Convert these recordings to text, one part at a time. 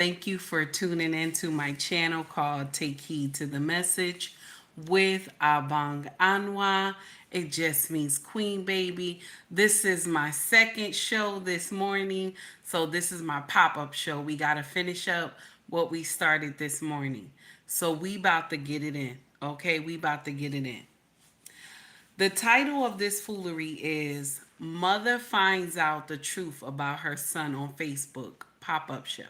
Thank you for tuning into my channel called Take Heed to the Message with Abang Anwa. It just means Queen Baby. This is my second show this morning. So this is my pop-up show. We got to finish up what we started this morning. So we about to get it in. Okay, we about to get it in. The title of this foolery is Mother Finds Out the Truth About Her Son on Facebook pop-up show.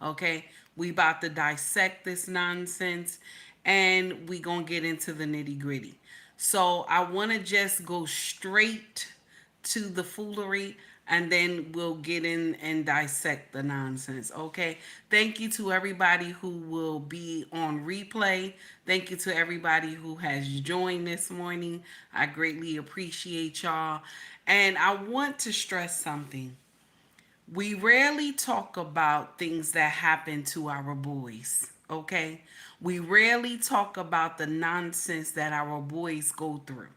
Okay, we about to dissect this nonsense and we gonna get into the nitty-gritty. So I want to just go straight to the foolery and then we'll get in and dissect the nonsense. Okay. Thank you to everybody who will be on replay. Thank you to everybody who has joined this morning. I greatly appreciate y'all. And I want to stress something. We rarely talk about things that happen to our boys. Okay. We rarely talk about the nonsense that our boys go through.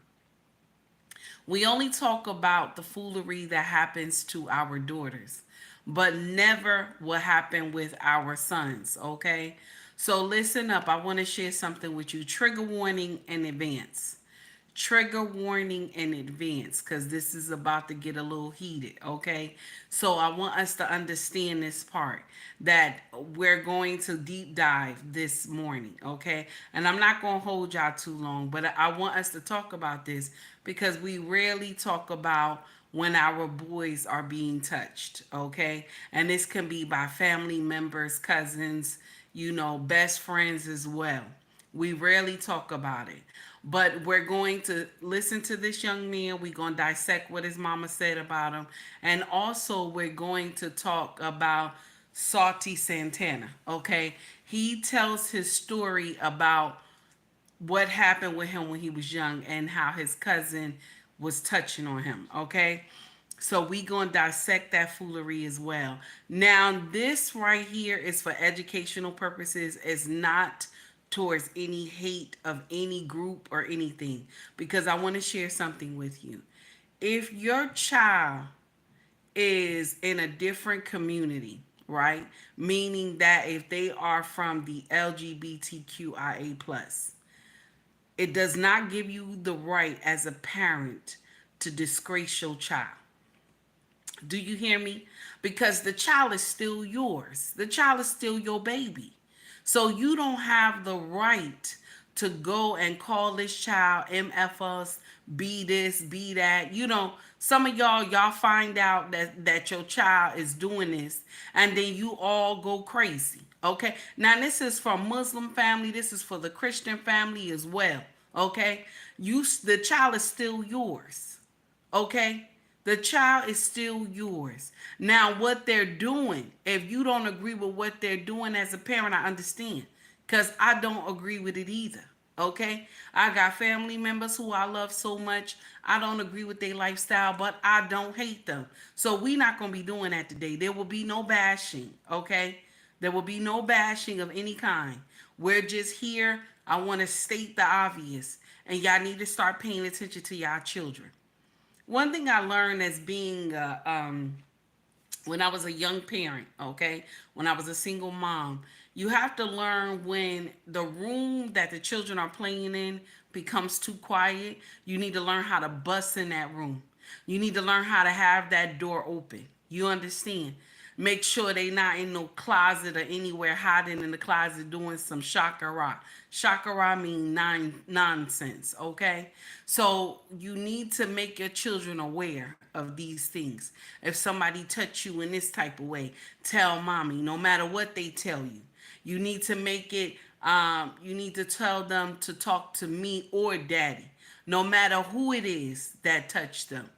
We only talk about the foolery that happens to our daughters, but never what happened with our sons, okay? So listen up. I want to share something with you. Trigger warning in advance. Trigger warning in advance because this is about to get a little heated, okay? So I want us to understand this part that we're going to deep dive this morning, okay? And I'm not going to hold y'all too long, but I want us to talk about this because we rarely talk about when our boys are being touched, okay? And this can be by family members, cousins, best friends as well. We rarely talk about it. But we're going to listen to this young man. We're going to dissect what his mama said about him. And also, we're going to talk about Salty Santana, okay? He tells his story about what happened with him when he was young and how his cousin was touching on him, okay? So we going to dissect that foolery as well. Now, this right here is for educational purposes. It's not towards any hate of any group or anything because I want to share something with you. If your child is in a different community, right? Meaning that if they are from the LGBTQIA plus, it does not give you the right as a parent to disgrace your child. Do you hear me? Because the child is still yours. The child is still your baby. So you don't have the right to go and call this child MFers, be this, be that. Some of y'all find out that your child is doing this and then you all go crazy. Okay. Now this is for Muslim family. This is for the Christian family as well. Okay. The child is still yours. Okay. The child is still yours. Now, what they're doing, if you don't agree with what they're doing as a parent, I understand. Because I don't agree with it either. Okay? I got family members who I love so much. I don't agree with their lifestyle, but I don't hate them. So we're not going to be doing that today. There will be no bashing. Okay? There will be no bashing of any kind. We're just here. I want to state the obvious. And y'all need to start paying attention to y'all children. One thing I learned as being when I was a young parent, okay, when I was a single mom, you have to learn when the room that the children are playing in becomes too quiet. You need to learn how to bust in that room. You need to learn how to have that door open. You understand? Make sure they not in no closet or anywhere hiding in the closet doing some shakara. Shakara mean nonsense, okay? So you need to make your children aware of these things. If somebody touch you in this type of way, tell mommy, no matter what they tell you. You need to make it, you need to tell them to talk to me or daddy, no matter who it is that touched them.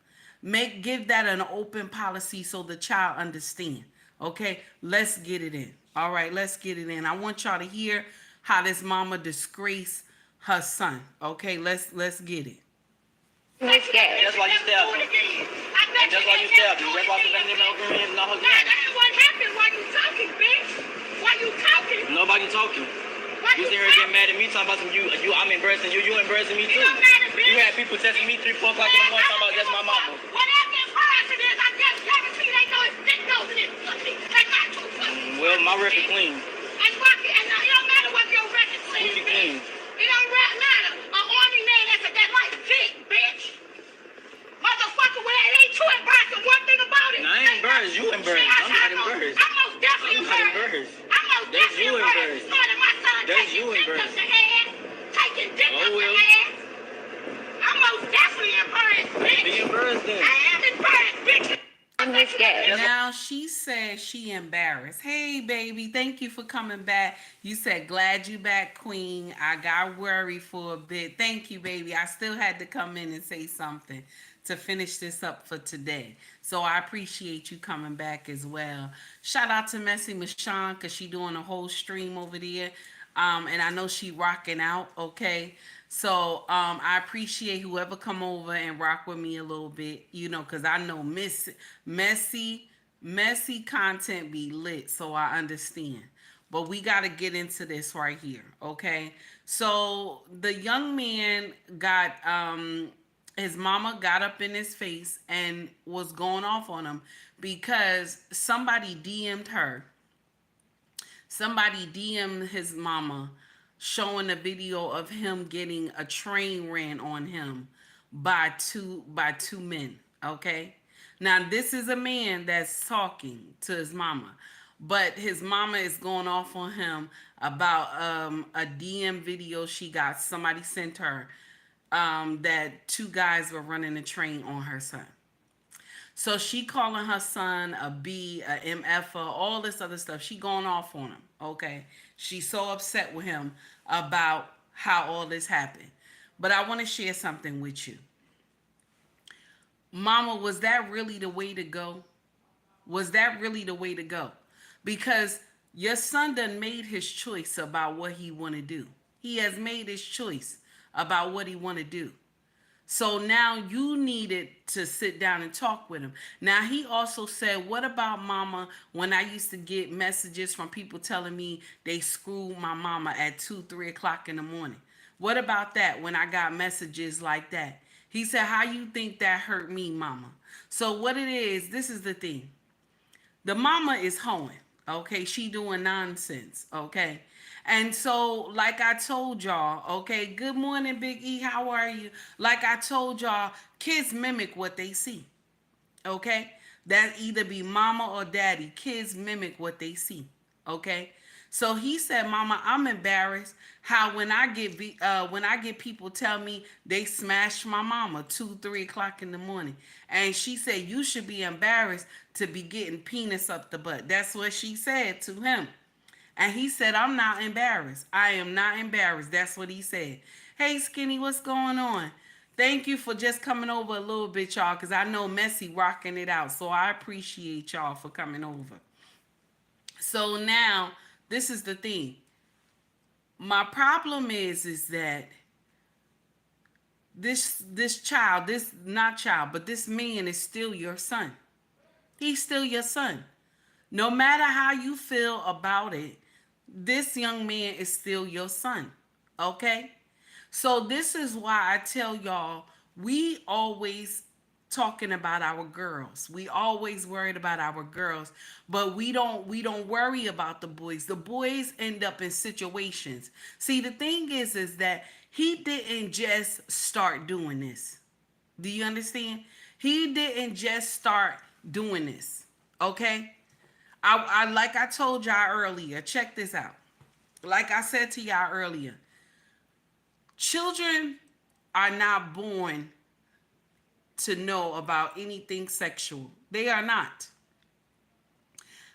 Give that an open policy so the child understand. Okay, let's get it in. All right, let's get it in. I want y'all to hear how this mama disgraced her son. Okay, let's get it. That's why you stabbed him. That's why you stabbed him. That's why you stabbed him. What happened? Why you talking, bitch? Why you talking? Nobody talking. You sit here getting mad at me talking about some I'm embarrassing you. You embarrassing me too. You had people texting me 3, 4 o'clock in the morning talking about that's my mama. Whatever the person is, I just guarantee they know it's dick nose in this pussy. They got two pussy. Well, my record clean. And it don't matter what your record clean, bitch. It don't matter. An army man that like dick, bitch. Motherfucker, when it ain't too embarrassing, one thing about it. No, I ain't embarrassed. You embarrassed. I'm not embarrassed. I'm most definitely embarrassed. I'm most definitely embarrassed. Starting my son taking dick up the head. Taking dick up the head. I'm most definitely embarrassed, bitch. Be embarrassed then. I am embarrassed, bitch. Now she said she embarrassed. Hey baby, thank you for coming back. You said glad you back, queen. I got worried for a bit. Thank you, baby. I still had to come in and say something to finish this up for today. So I appreciate you coming back as well. Shout out to Messy Michonne because she doing a whole stream over there. And I know she rocking out, okay? So I appreciate whoever come over and rock with me a little bit, you know, because I know messy content be lit, so I understand. But we got to get into this right here, okay? So the young man got, his mama got up in his face and was going off on him because somebody DM'd her. Somebody DM'd his mama showing a video of him getting a train ran on him by two men. Okay. Now this is a man that's talking to his mama, but his mama is going off on him about a DM video she got. Somebody sent her that two guys were running a train on her son. So she calling her son a B, a MF, all this other stuff. She going off on him, okay? She's so upset with him about how all this happened. But I want to share something with you. Mama, was that really the way to go? Was that really the way to go? Because your son done made his choice about what he want to do. He has made his choice about what he want to do. So now you needed to sit down and talk with him. Now he also said, what about mama when I used to get messages from people telling me they screwed my mama at 2, 3 o'clock in the morning? What about that when I got messages like that? He said, how you think that hurt me, mama? So what it is, this is the thing. The mama is hoeing, okay? She doing nonsense, okay? And so, like I told y'all, okay, good morning, Big E, how are you? Like I told y'all, kids mimic what they see, okay? That either be mama or daddy. Kids mimic what they see, okay? So he said, mama, I'm embarrassed how when I get people tell me they smashed my mama 2, 3 o'clock in the morning. And she said, you should be embarrassed to be getting penis up the butt. That's what she said to him. And he said, I'm not embarrassed. I am not embarrassed. That's what he said. Hey, Skinny, what's going on? Thank you for just coming over a little bit, y'all, because I know Messy rocking it out. So I appreciate y'all for coming over. So now, this is the thing. My problem is that this man is still your son. He's still your son. No matter how you feel about it, this young man is still your son, okay? So this is why I tell y'all, we always talking about our girls. We always worried about our girls, but we don't worry about the boys. The boys end up in situations. See, the thing is that he didn't just start doing this. Do you understand? He didn't just start doing this, okay? I like I told y'all earlier, check this out. Like I said to y'all earlier, children are not born to know about anything sexual. They are not.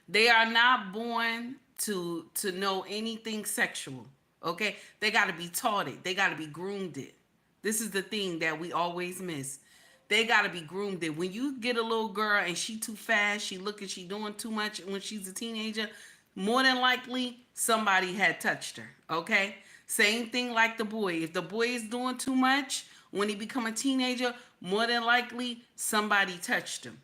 They are not born to know anything sexual. Okay? They got to be taught it. They got to be groomed it. This is the thing that we always miss. They got to be groomed it. When you get a little girl and she too fast, she doing too much when she's a teenager, more than likely somebody had touched her, okay? Same thing like the boy. If the boy is doing too much when he become a teenager, more than likely somebody touched him,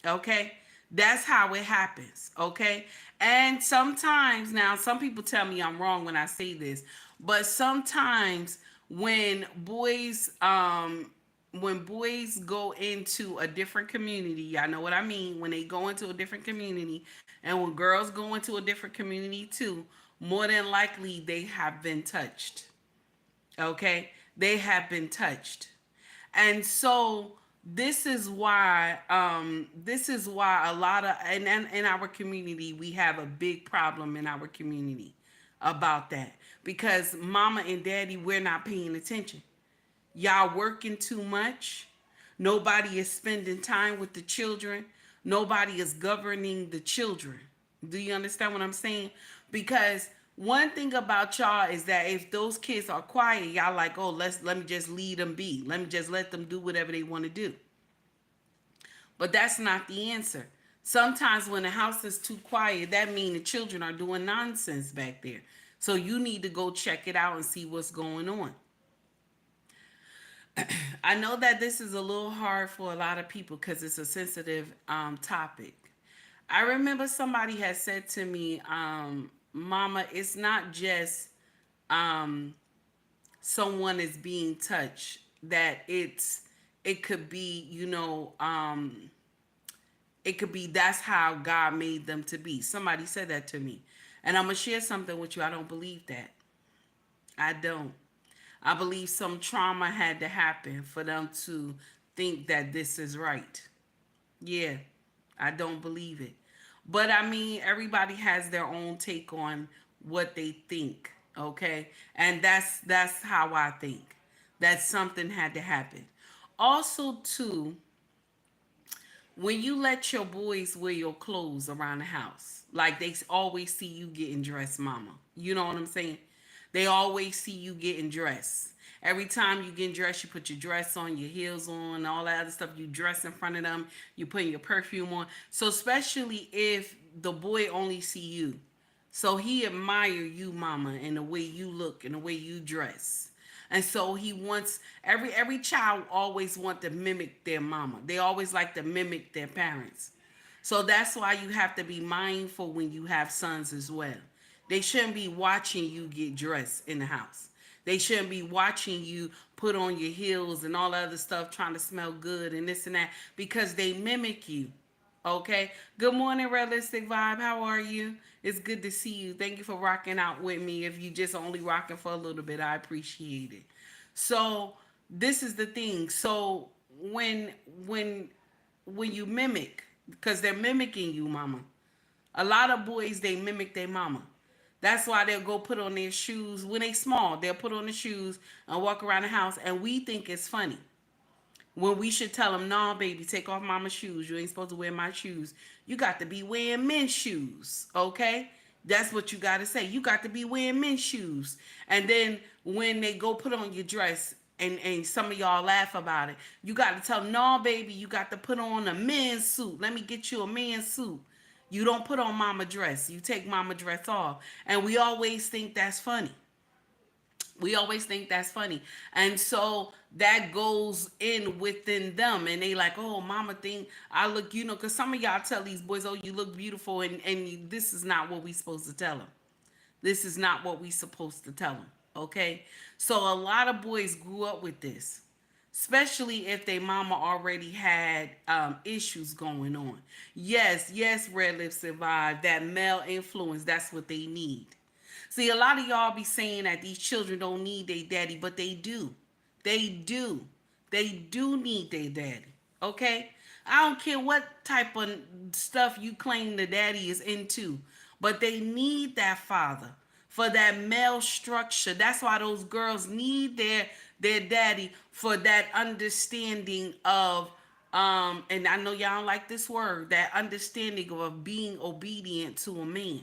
okay? That's how it happens, okay? And sometimes, now some people tell me I'm wrong when I say this, but sometimes when boys go into a different community, y'all know what I mean, when they go into a different community And when girls go into a different community too, more than likely they have been touched. Okay? They have been touched. And so this is why a lot of and in our community we have a big problem in our community about that, because mama and daddy, we're not paying attention. Y'all working too much. Nobody is spending time with the children. Nobody is governing the children. Do you understand what I'm saying? Because one thing about y'all is that if those kids are quiet, y'all like, oh, let me just lead them be. Let me just let them do whatever they want to do. But that's not the answer. Sometimes when the house is too quiet, that means the children are doing nonsense back there. So you need to go check it out and see what's going on. I know that this is a little hard for a lot of people because it's a sensitive topic. I remember somebody had said to me, Mama, it's not just someone is being touched, that it could be, it could be that's how God made them to be. Somebody said that to me. And I'm going to share something with you. I don't believe that. I don't. I believe some trauma had to happen for them to think that this is right. Yeah, I don't believe it. But I mean, everybody has their own take on what they think, okay? And that's how I think. That something had to happen. Also, too, when you let your boys wear your clothes around the house, like they always see you getting dressed, mama. You know what I'm saying? They always see you getting dressed. Every time you get dressed, you put your dress on, your heels on, all that other stuff. You dress in front of them. You putting your perfume on. So especially if the boy only see you, so he admire you, mama, and the way you look and the way you dress. And so he wants every child always want to mimic their mama. They always like to mimic their parents. So that's why you have to be mindful when you have sons as well. They shouldn't be watching you get dressed in the house. They shouldn't be watching you put on your heels and all that other stuff, trying to smell good and this and that, because they mimic you. Okay. Good morning, Realistic Vibe. How are you? It's good to see you. Thank you for rocking out with me. If you just only rocking for a little bit, I appreciate it. So this is the thing. So when when you mimic, because they're mimicking you, mama. A lot of boys, they mimic their mama. That's why they'll go put on their shoes when they small. They'll put on the shoes and walk around the house, and we think it's funny. When we should tell them, "No, baby, take off mama's shoes. You ain't supposed to wear my shoes. You got to be wearing men's shoes, okay?" That's what you got to say. You got to be wearing men's shoes. And then when they go put on your dress, and some of y'all laugh about it, you got to tell them, "No, baby, you got to put on a men's suit. Let me get you a men's suit. You don't put on mama dress. You take mama dress off." And we always think that's funny. We always think that's funny. And so that goes in within them. And they like, oh, mama think I look, because some of y'all tell these boys, oh, you look beautiful. And this is not what we supposed to tell them. This is not what we supposed to tell them. Okay. So a lot of boys grew up with this, especially if their mama already had issues going on. Yes, yes, Red Lips Survive. That male influence, that's what they need. See, a lot of y'all be saying that these children don't need their daddy, but they do. They do. They do need their daddy. Okay? I don't care what type of stuff you claim the daddy is into, but they need that father for that male structure. That's why those girls need their daddy for that understanding of and I know y'all don't like this word, that understanding of being obedient to a man.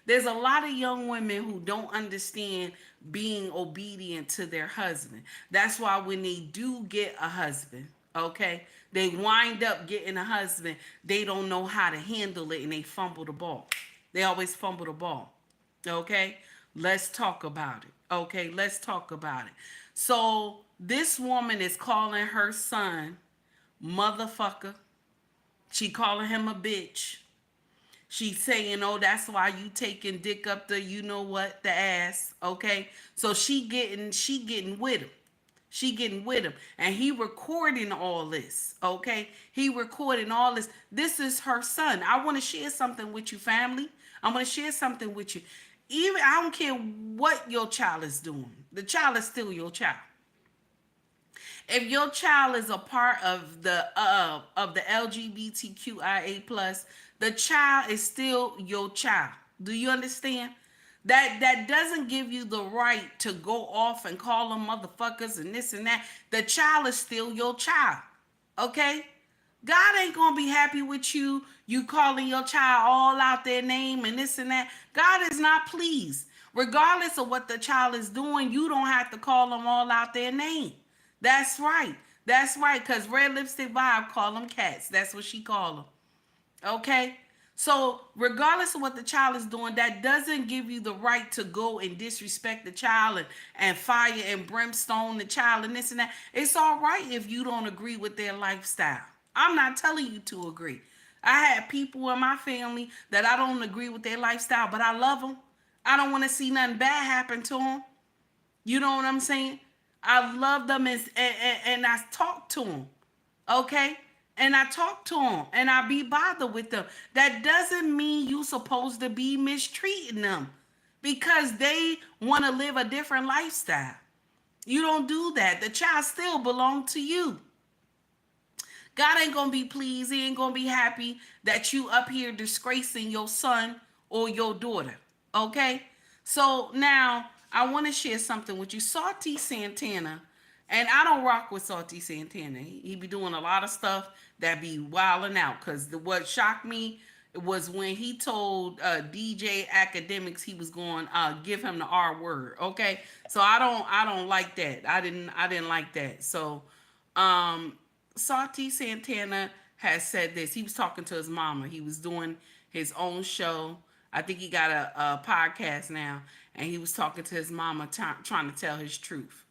There's a lot of young women who don't understand being obedient to their husband. That's why when they do get a husband, okay, they wind up getting a husband, they don't know how to handle it and they fumble the ball. They always fumble the ball. Okay? Let's talk about it. Okay? Let's talk about it. So this woman is calling her son motherfucker. She calling him a bitch. She's saying, "Oh, that's why you taking dick up the, you know what, the ass." Okay, so she getting with him. She getting with him. And he recording all this. Okay? He recording all this. This is her son. I want to share something with you, family. I'm going to share something with you. Even I don't care what your child is doing. The child is still your child. If your child is a part of the LGBTQIA plus, the child is still your child. Do you understand? That doesn't give you the right to go off and call them motherfuckers and this and that. The child is still your child. Okay? God ain't gonna be happy with you calling your child all out their name and this and that. God is not pleased. Regardless of what the child is doing, you don't have to call them all out their name. That's right. That's right. Because Red Lipstick Vibe call them cats. That's what she call them. Okay? So regardless of what the child is doing, that doesn't give you the right to go and disrespect the child and fire and brimstone the child and this and that. It's all right if you don't agree with their lifestyle. I'm not telling you to agree. I had people in my family that I don't agree with their lifestyle, but I love them. I don't want to see nothing bad happen to them. You know what I'm saying? I love them and I talk to them. Okay? And I talk to them and I be bothered with them. That doesn't mean you supposed to be mistreating them because they want to live a different lifestyle. You don't do that. The child still belongs to you. God ain't gonna be pleased. He ain't gonna be happy that you up here disgracing your son or your daughter. Okay? So now I want to share something with you. Salty Santana, and I don't rock with Salty Santana. He be doing a lot of stuff that be wilding out. Cause what shocked me was when he told DJ Academics he was going give him the R word. Okay, so I don't like that. I didn't like that. So um Salty Santana has said this. He was talking to his mama. He was doing his own show. I think he got a podcast now, and he was talking to his mama, trying to tell his truth.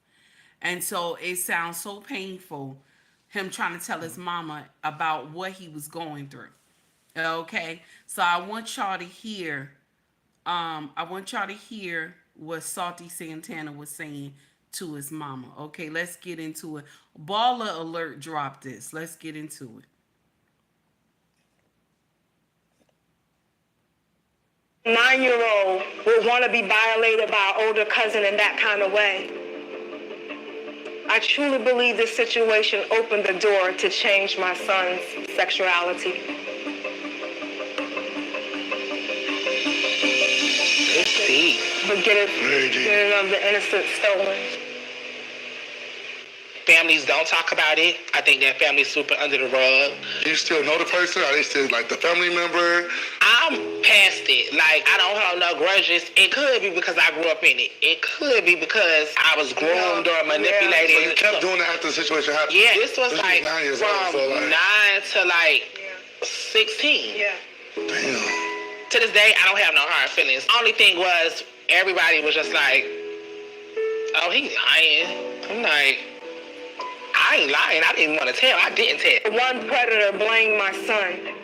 And so it sounds so painful, him trying to tell his mama about what he was going through. Okay, so I want y'all to hear. I want y'all to hear what Salty Santana was saying to his mama. Okay, let's get into it. Baller alert dropped this. Let's get into it. 9-year-old would want to be violated by an older cousin in that kind of way. I truly believe this situation opened the door to change my son's sexuality. It's deep. But getting of the innocent stolen. Families don't talk about it. I think that family's super under the rug. You still know the person? Are they still like the family member? I'm past it. Like, I don't hold no grudges. It could be because I grew up in it. It could be because I was groomed or manipulated. So you kept doing that after the situation happened? Yeah, this was like 9 years from old, so 9 to like 16. Yeah. Damn. To this day, I don't have no hard feelings. Only thing was, everybody was just like, oh, he's lying. I'm like, I ain't lying. I didn't want to tell. I didn't tell. One predator blamed my son.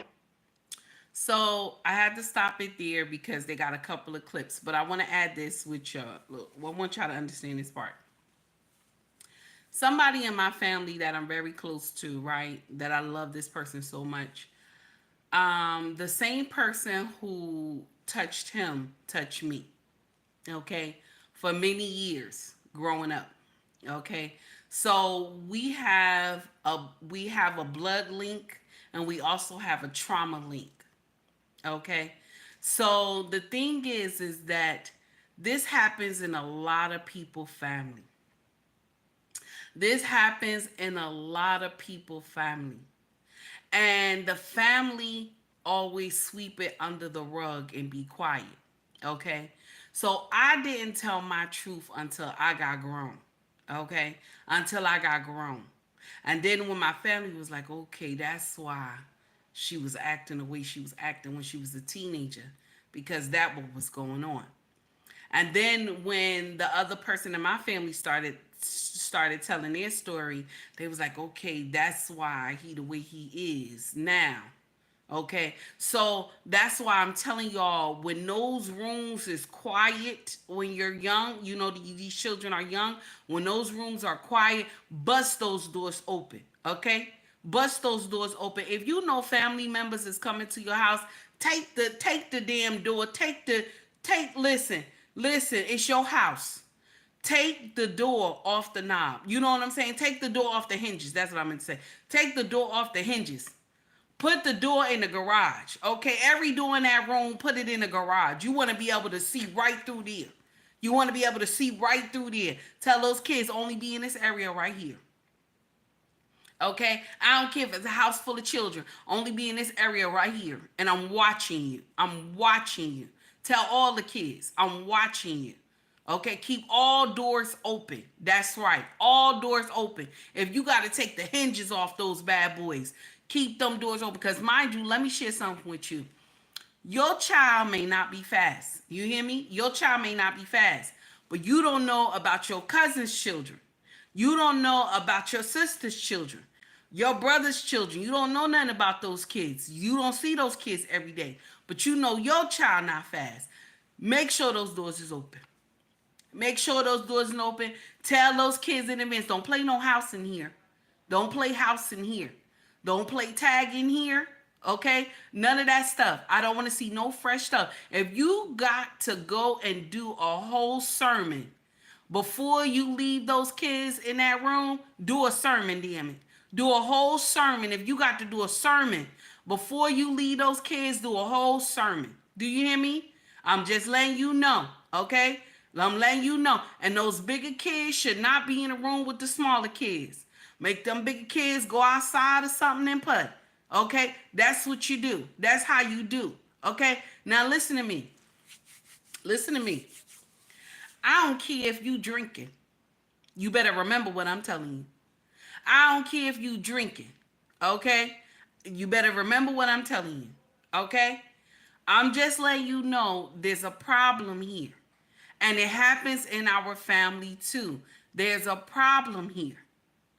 So I had to stop it there because they got a couple of clips, but I want to add this with y'all. Look, I want y'all to understand this part. Somebody in my family that I'm very close to, right? That I love this person so much. The same person who touched him touched me. Okay, for many years growing up. Okay, so we have a blood link and we also have a trauma link. Okay, so the thing is that this happens in a lot of people's family. This happens in a lot of people's family. And the family always sweep it under the rug and be quiet. Okay? So I didn't tell my truth until I got grown. Okay? Until I got grown. And then when my family was like, okay, that's why she was acting the way she was acting when she was a teenager. Because that was going on. And then when the other person in my family started telling their story, they was like, okay, that's why he the way he is now. Okay, so that's why I'm telling y'all, when those rooms is quiet, when you're young, you know, these children are young. When those rooms are quiet, bust those doors open. Okay, bust those doors open. If you know family members is coming to your house, take the damn door. Listen. It's your house. Take the door off the knob. You know what I'm saying? Take the door off the hinges. That's what I meant to say. Take the door off the hinges. Put the door in the garage. Okay, every door in that room, put it in the garage. You want to be able to see right through there. You want to be able to see right through there. Tell those kids only be in this area right here. Okay, I don't care if it's a house full of children. Only be in this area right here. And I'm watching you. I'm watching you. Tell all the kids, I'm watching you. Okay, keep all doors open. That's right. All doors open. If you got to take the hinges off those bad boys, keep them doors open. Because mind you, let me share something with you. Your child may not be fast. You hear me? Your child may not be fast. But you don't know about your cousin's children. You don't know about your sister's children. Your brother's children. You don't know nothing about those kids. You don't see those kids every day. But you know your child not fast. Make sure those doors is open. Make sure those doors are open. Tell those kids in advance, don't play no house in here. Don't play house in here. Don't play tag in here. Okay? None of that stuff. I don't want to see no fresh stuff. If you got to go and do a whole sermon before you leave those kids in that room, do a sermon, damn it. Do a whole sermon. If you got to do a sermon before you leave those kids, do a whole sermon. Do you hear me? I'm just letting you know, okay? I'm letting you know. And those bigger kids should not be in a room with the smaller kids. Make them bigger kids go outside or something and play. Okay? That's what you do. That's how you do. Okay? Now listen to me. Listen to me. I don't care if you drinking. You better remember what I'm telling you. I don't care if you drinking. Okay? You better remember what I'm telling you. Okay? I'm just letting you know there's a problem here. And it happens in our family too. There's a problem here.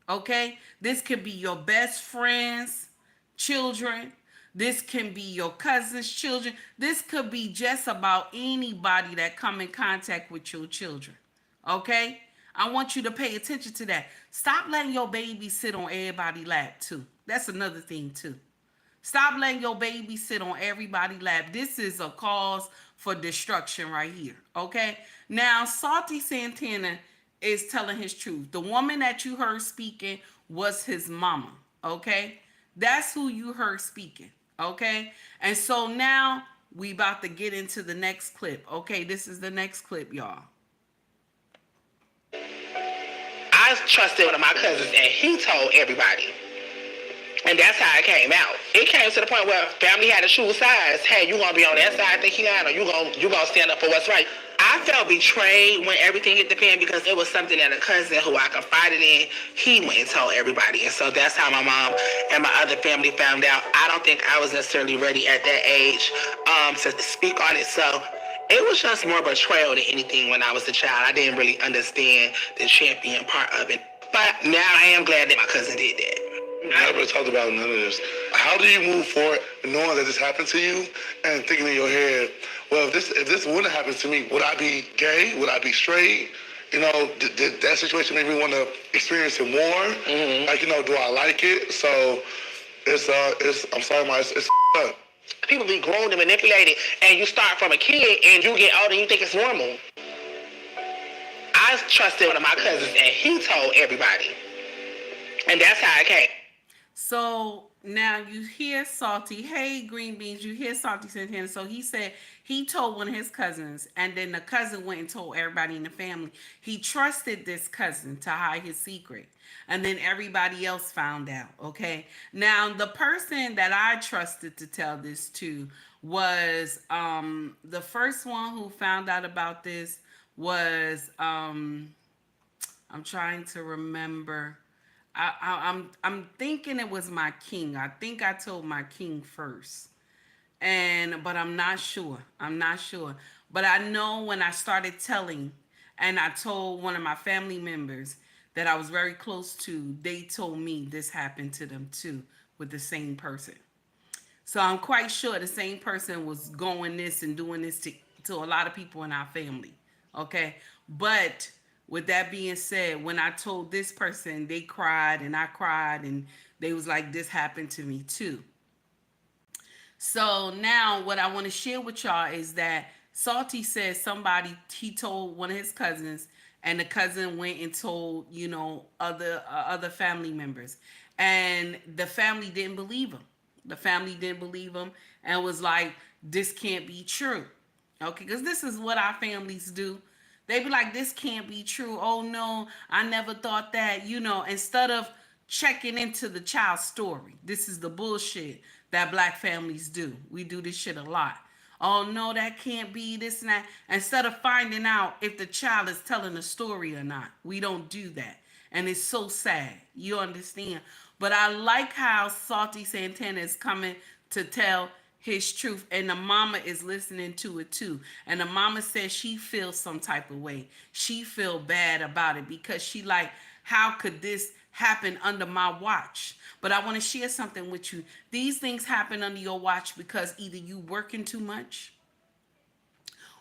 Okay? This could be your best friend's children. This can be your cousin's children. This could be just about anybody that come in contact with your children. Okay? I want you to pay attention to that. Stop letting your baby sit on everybody's lap too. That's another thing too. Stop letting your baby sit on everybody's lap. This is a cause for destruction right here. Okay? Now, Salty Santana is telling his truth. The woman that you heard speaking was his mama. Okay? That's who you heard speaking. Okay? And so now we about to get into the next clip. Okay? This is the next clip, y'all. I trusted one of my cousins and he told everybody. And that's how it came out. It came to the point where family had to choose sides. Hey, you gonna be on that side thinking out, or you gonna stand up for what's right. I felt betrayed when everything hit the fan because it was something that a cousin who I confided in, he went and told everybody. And so that's how my mom and my other family found out. I don't think I was necessarily ready at that age to speak on it. So it was just more betrayal than anything when I was a child. I didn't really understand the champion part of it. But now I am glad that my cousin did that. I never talked about none of this. How do you move forward knowing that this happened to you and thinking in your head, well, if this wouldn't happen to me, would I be gay? Would I be straight? You know, did that situation make me want to experience it more? Mm-hmm. Like, you know, do I like it? So I'm sorry, it's up. People be groomed and manipulated, and you start from a kid and you get older and you think it's normal. I trusted one of my cousins and he told everybody. And that's how it came. So now you hear Salty, hey, Green Beans, you hear Salty Santana. So he said he told one of his cousins, and then the cousin went and told everybody in the family. He trusted this cousin to hide his secret. And then everybody else found out, okay? Now, the person that I trusted to tell this to was the first one who found out about this was, I'm trying to remember. I'm thinking it was my king. I think I told my king first. But I'm not sure. But I know when I started telling and I told one of my family members that I was very close to, they told me this happened to them too with the same person. So I'm quite sure the same person was going this and doing this to a lot of people in our family. Okay. But with that being said, when I told this person, they cried and I cried and they was like, this happened to me too. So now what I want to share with y'all is that Salty says somebody, he told one of his cousins, and the cousin went and told, other family members. And the family didn't believe him. The family didn't believe him and was like, this can't be true. Okay, because this is what our families do. They be like, this can't be true. Oh no, I never thought that. Instead of checking into the child's story. This is the bullshit that black families do. We do this shit a lot. Oh no, that can't be this and that. Instead of finding out if the child is telling a story or not. We don't do that. And it's so sad. You understand? But I like how Salty Santana is coming to tell his truth, and the mama is listening to it too. And the mama says she feels some type of way. She feel bad about it because she like, how could this happen under my watch? But I want to share something with you. These things happen under your watch because either you working too much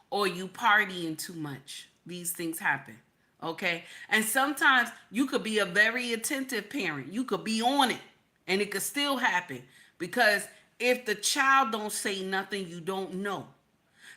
or you partying too much. These things happen. Okay. And sometimes you could be a very attentive parent. You could be on it and it could still happen because if the child don't say nothing, you don't know.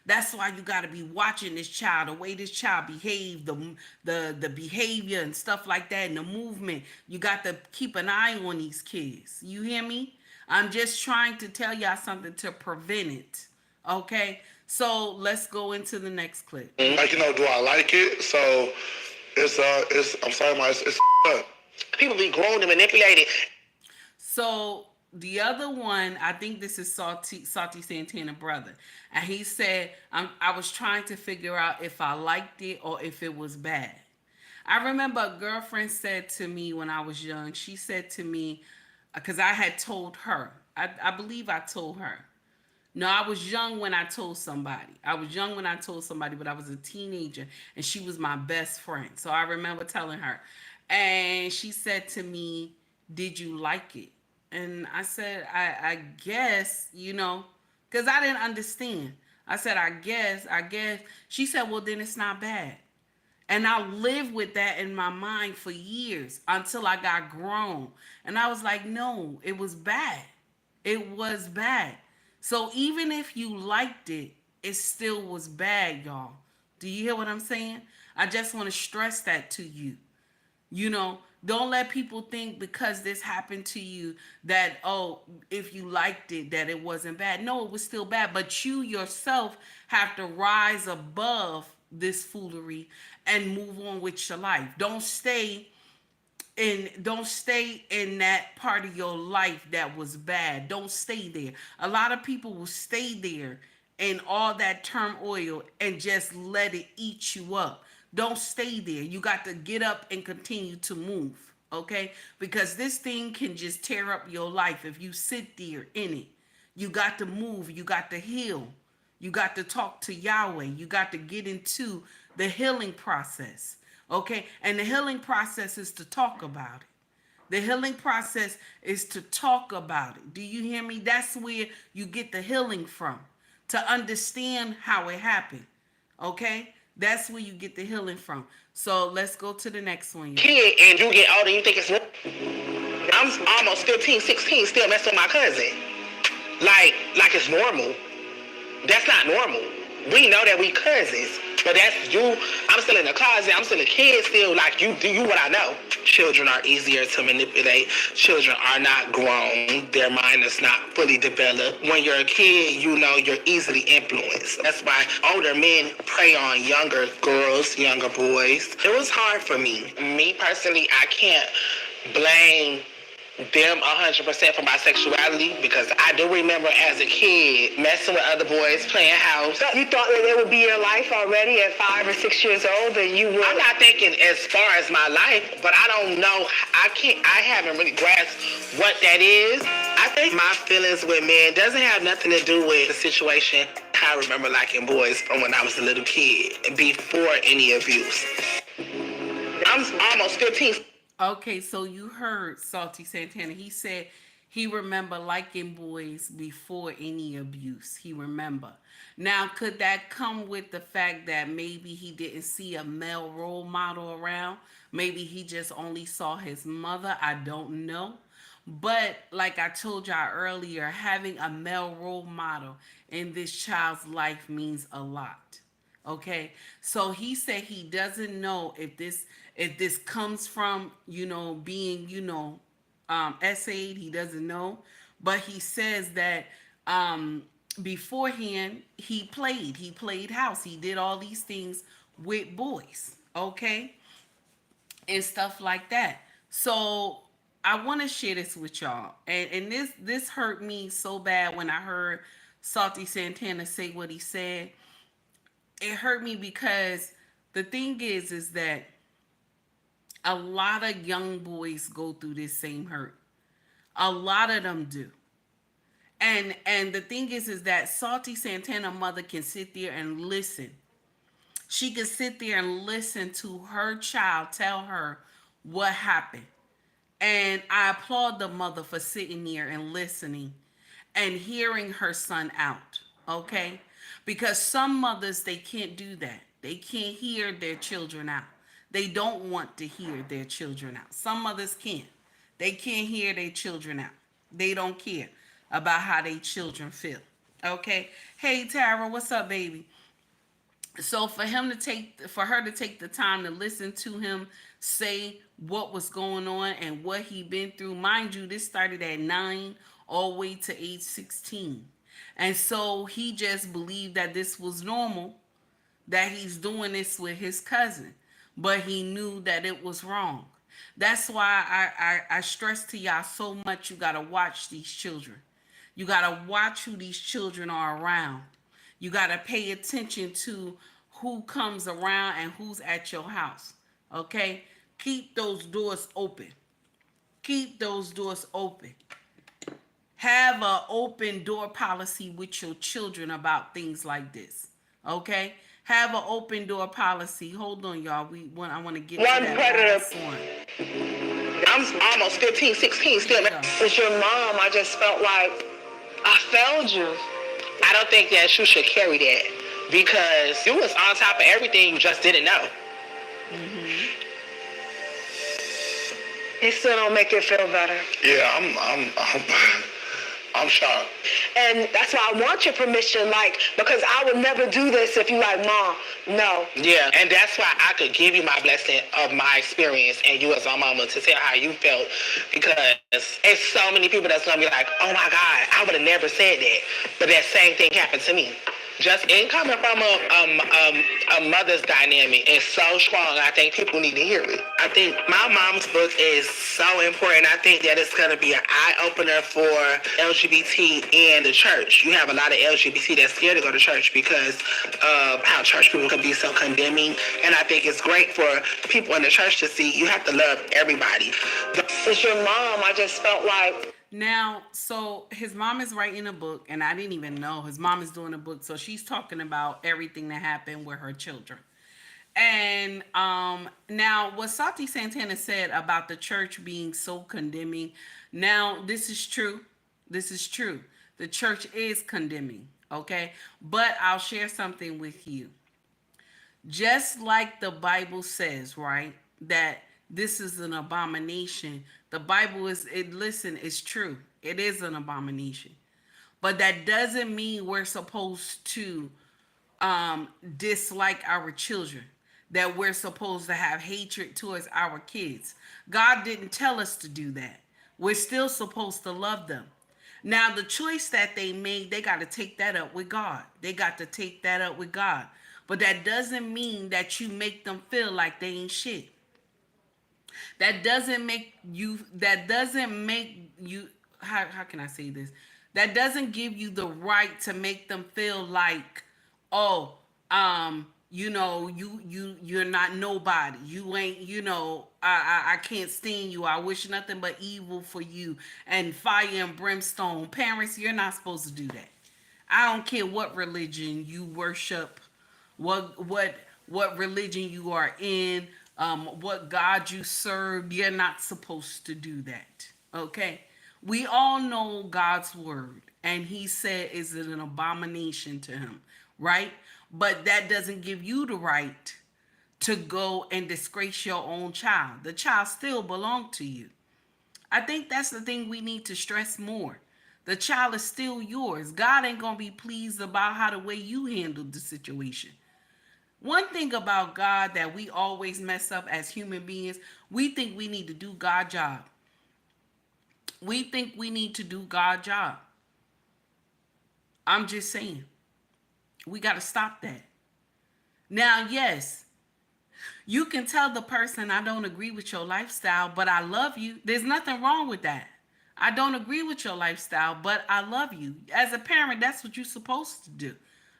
That's why you got to be watching this child, the way this child behave, the behavior and stuff like that, and the movement. You got to keep an eye on these kids. You hear me? I'm just trying to tell y'all something to prevent it. Okay? So let's go into the next clip. Like, do I like it? So it's I'm sorry, it's up. People be groomed and manipulated. So the other one, I think this is Salty Santana brother. And he said, I was trying to figure out if I liked it or if it was bad. I remember a girlfriend said to me when I was young, she said to me, because I had told her, I believe I told her. No, I was young when I told somebody. But I was a teenager and she was my best friend. So I remember telling her. And she said to me, did you like it? And I said, I guess, because I didn't understand. I said, I guess. She said, well, then it's not bad. And I lived with that in my mind for years until I got grown. And I was like, no, it was bad. It was bad. So even if you liked it, it still was bad, y'all. Do you hear what I'm saying? I just want to stress that to you. Don't let people think because this happened to you that, if you liked it, that it wasn't bad. No, it was still bad. But you yourself have to rise above this foolery and move on with your life. Don't stay in that part of your life that was bad. Don't stay there. A lot of people will stay there in all that turmoil and just let it eat you up. Don't stay there. You got to get up and continue to move, okay? Because this thing can just tear up your life if you sit there in it. You got to move. You got to heal. You got to talk to Yahweh. You got to get into the healing process, okay? And the healing process is to talk about it. The healing process is to talk about it. Do you hear me? That's where you get the healing from, to understand how it happened, okay? That's where you get the healing from. So let's go to the next one. Kid, and you get older, you think it's... I'm almost 15, 16, still messing with my cousin. Like it's normal. That's not normal. We know that we cousins, but that's you. I'm still in the closet. I'm still a kid still. Like, you do what I know. Children are easier to manipulate. Children are not grown. Their mind is not fully developed. When you're a kid, you're easily influenced. That's why older men prey on younger girls, younger boys. It was hard for me. Me personally, I can't blame them 100% for my sexuality, because I do remember as a kid messing with other boys, playing house. You thought that it would be your life already at 5 or 6 years old, that you would... I'm not thinking as far as my life, but I don't know. I haven't really grasped what that is. I think my feelings with men doesn't have nothing to do with the situation. I remember liking boys from when I was a little kid, before any abuse. I'm almost 15. Okay, so you heard Salty Santana. He said He remember liking boys before any abuse. He remember. Now, could that come with the fact that maybe he didn't see a male role model around? Maybe he just only saw his mother. I don't know. But like I told y'all earlier, having a male role model in this child's life means a lot. Okay, so he said he doesn't know if this comes from being essayed. He doesn't know, but he says that beforehand he played house. He did all these things with boys. Okay, and stuff like that. So I want to share this with y'all, and this hurt me so bad when I heard Salty Santana say what he said. It hurt me because the thing is that a lot of young boys go through this same hurt. A lot of them do. And the thing is that Salty Santana mother can sit there and listen. She can sit there and listen to her child tell her what happened. And I applaud the mother for sitting there and listening and hearing her son out. Okay? Because some mothers, they can't do that. They can't hear their children out. They don't want to hear their children out. Some mothers can't. They can't hear their children out. They don't care about how their children feel. Okay? Hey Tara, what's up, baby? So for her to take the time to listen to him say what was going on and what he been through. Mind you, this started at 9 all the way to age 16. And so he just believed that this was normal, that he's doing this with his cousin, but he knew that it was wrong. That's why I stress to y'all so much, you gotta watch these children. You gotta watch who these children are around. You gotta pay attention to who comes around and who's at your house. Okay? Keep those doors open. Keep those doors open. Have an open door policy with your children about things like this. Okay? Have an open door policy. Hold on, y'all. I want to get One to that predator. last one. I'm almost 15, 16 still. Yeah. As your mom, I just felt like I failed you. I don't think that you should carry that because you was on top of everything, you just didn't know. It still don't make it feel better. Yeah, I'm shocked. And that's why I want your permission, because I would never do this if you like, Mom, no. Yeah, and that's why I could give you my blessing of my experience and you as my mama to tell how you felt, because it's so many people that's gonna be like, oh my God, I would have never said that, but that same thing happened to me. Just in coming from a mother's dynamic is so strong. I think people need to hear it. I think my mom's book is so important. I think that it's going to be an eye-opener for LGBT and the church. You have a lot of LGBT that's scared to go to church because of how church people can be so condemning. And I think it's great for people in the church to see you have to love everybody. As your mom, I just felt like... Now, so his mom is writing a book, and I didn't even know his mom is doing a book. So she's talking about everything that happened with her children. And now what Salty Santana said about the church being so condemning, now this is true. This is true. The church is condemning, okay? But I'll share something with you. Just like the Bible says, right, that this is an abomination. The Bible it's true. It is an abomination. But that doesn't mean we're supposed to dislike our children, that we're supposed to have hatred towards our kids. God didn't tell us to do that. We're still supposed to love them. Now, the choice that they made, they got to take that up with God. They got to take that up with God. But that doesn't mean that you make them feel like they ain't shit. That doesn't make you, how can I say this? That doesn't give you the right to make them feel like, oh, you're not nobody. You ain't, I can't stand you. I wish nothing but evil for you and fire and brimstone. Parents, you're not supposed to do that. I don't care what religion you worship, what religion you are in, what God you serve. You're not supposed to do that. Okay? We all know God's word, and he said, is it an abomination to him, right? But that doesn't give you the right to go and disgrace your own child. The child still belongs to you. I think that's the thing we need to stress more. The child is still yours. God ain't going to be pleased about how the way you handled the situation. One thing about God that we always mess up as human beings, we think we need to do God's job. We think we need to do God's job. I'm just saying. We got to stop that. Now, yes, you can tell the person, I don't agree with your lifestyle, but I love you. There's nothing wrong with that. I don't agree with your lifestyle, but I love you. As a parent, that's what you're supposed to do.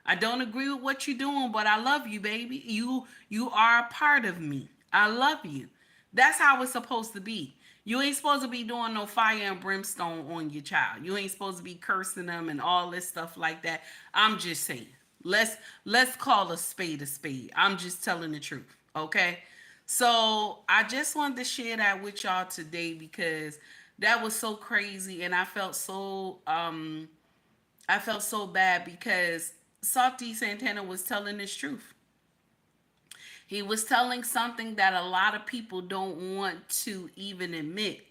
I don't agree with what you're doing, but I love you, baby. You are a part of me. I love you. That's how it's supposed to be. You ain't supposed to be doing no fire and brimstone on your child. You ain't supposed to be cursing them and all this stuff like that. I'm just saying. Let's call a spade a spade. I'm just telling the truth. Okay? So I just wanted to share that with y'all today because that was so crazy and I felt so bad because Salty Santana was telling his truth. He was telling something that a lot of people don't want to even admit.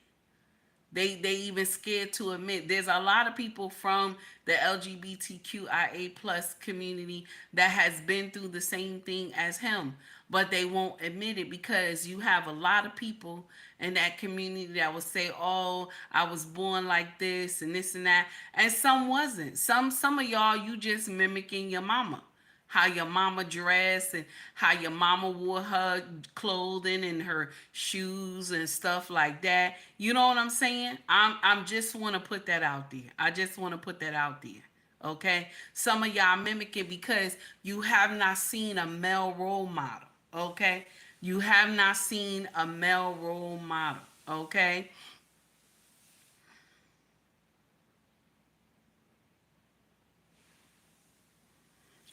They even scared to admit. There's a lot of people from the LGBTQIA plus community that has been through the same thing as him, but they won't admit it because you have a lot of people in that community that will say, "Oh, I was born like this and this and that," and some wasn't. Some of y'all, you just mimicking your mama. How your mama dressed and how your mama wore her clothing and her shoes and stuff like that. You know what I'm saying? I'm just want to put that out there. I just want to put that out there. Okay? Some of y'all mimic it because you have not seen a male role model. Okay? You have not seen a male role model. Okay?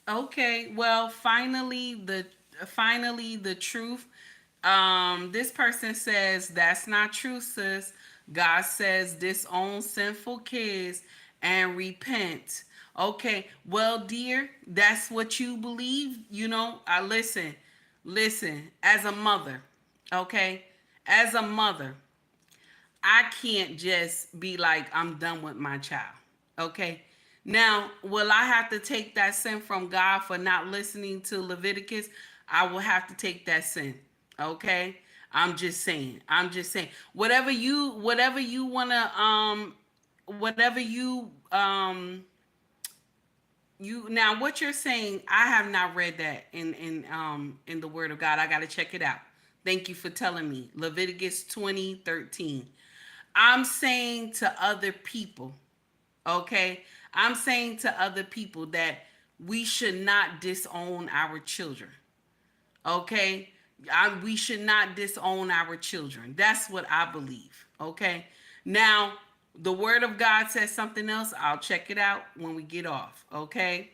Okay, well, finally the truth. This person says that's not true, sis. God says disown sinful kids and repent. Okay, well, dear, that's what you believe. You know, I listen. As a mother, okay, as a mother, I can't just be like, I'm done with my child. Okay. Now, will I have to take that sin from God for not listening to Leviticus? I will have to take that sin. Okay. I'm just saying. I'm just saying. Whatever you wanna whatever you now what you're saying, I have not read that in the word of God. I gotta check it out. Thank you for telling me. Leviticus 20:13. I'm saying to other people, okay? I'm saying to other people that we should not disown our children, okay? We should not disown our children. That's what I believe, okay? Now, the word of God says something else. I'll check it out when we get off, okay?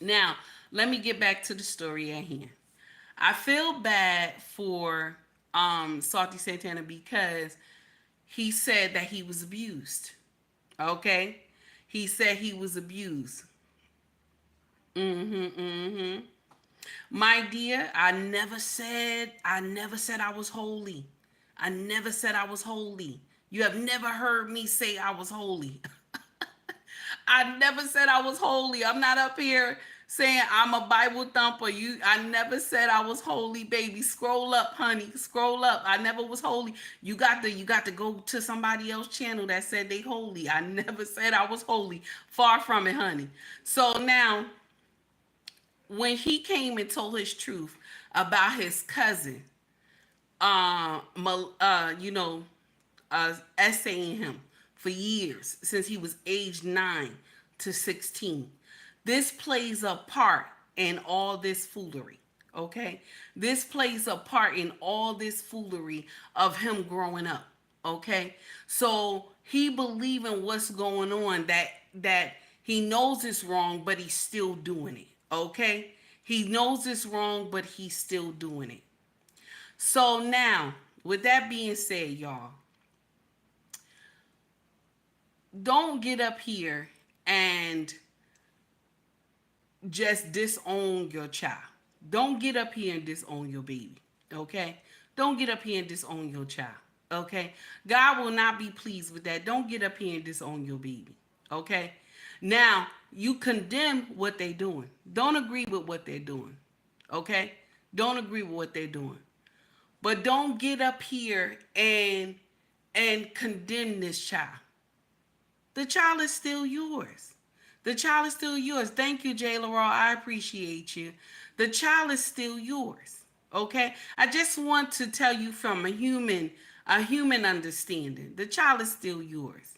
Now, let me get back to the story at hand. I feel bad for Salty Santana because he said that he was abused. Okay? He said he was abused. Mm-hmm. My dear, I never said I was holy. I never said I was holy. You have never heard me say I was holy. I never said I was holy. I'm not up here saying I'm a Bible thumper. I never said I was holy, baby. Scroll up, honey. Scroll up. I never was holy. You got to go to somebody else's channel that said they holy. I never said I was holy. Far from it, honey. So now, when he came and told his truth about his cousin, you know, essaying him for years since he was age 9 to 16. This plays a part in all this foolery. Okay, this plays a part in all this foolery of him growing up. Okay, so he believing what's going on, that he knows it's wrong, but he's still doing it. Okay, he knows it's wrong, but he's still doing it. So now, with that being said, y'all, don't get up here and just disown your child. Don't get up here and disown your baby. Okay? Don't get up here and disown your child. Okay? God will not be pleased with that. Don't get up here and disown your baby. Okay? Now, you condemn what they're doing. Don't agree with what they're doing. Okay? Don't agree with what they're doing. But don't get up here and condemn this child. The child is still yours. The child is still yours. Thank you, Jay Laurel. I appreciate you. The child is still yours. Okay? I just want to tell you from a human understanding. The child is still yours.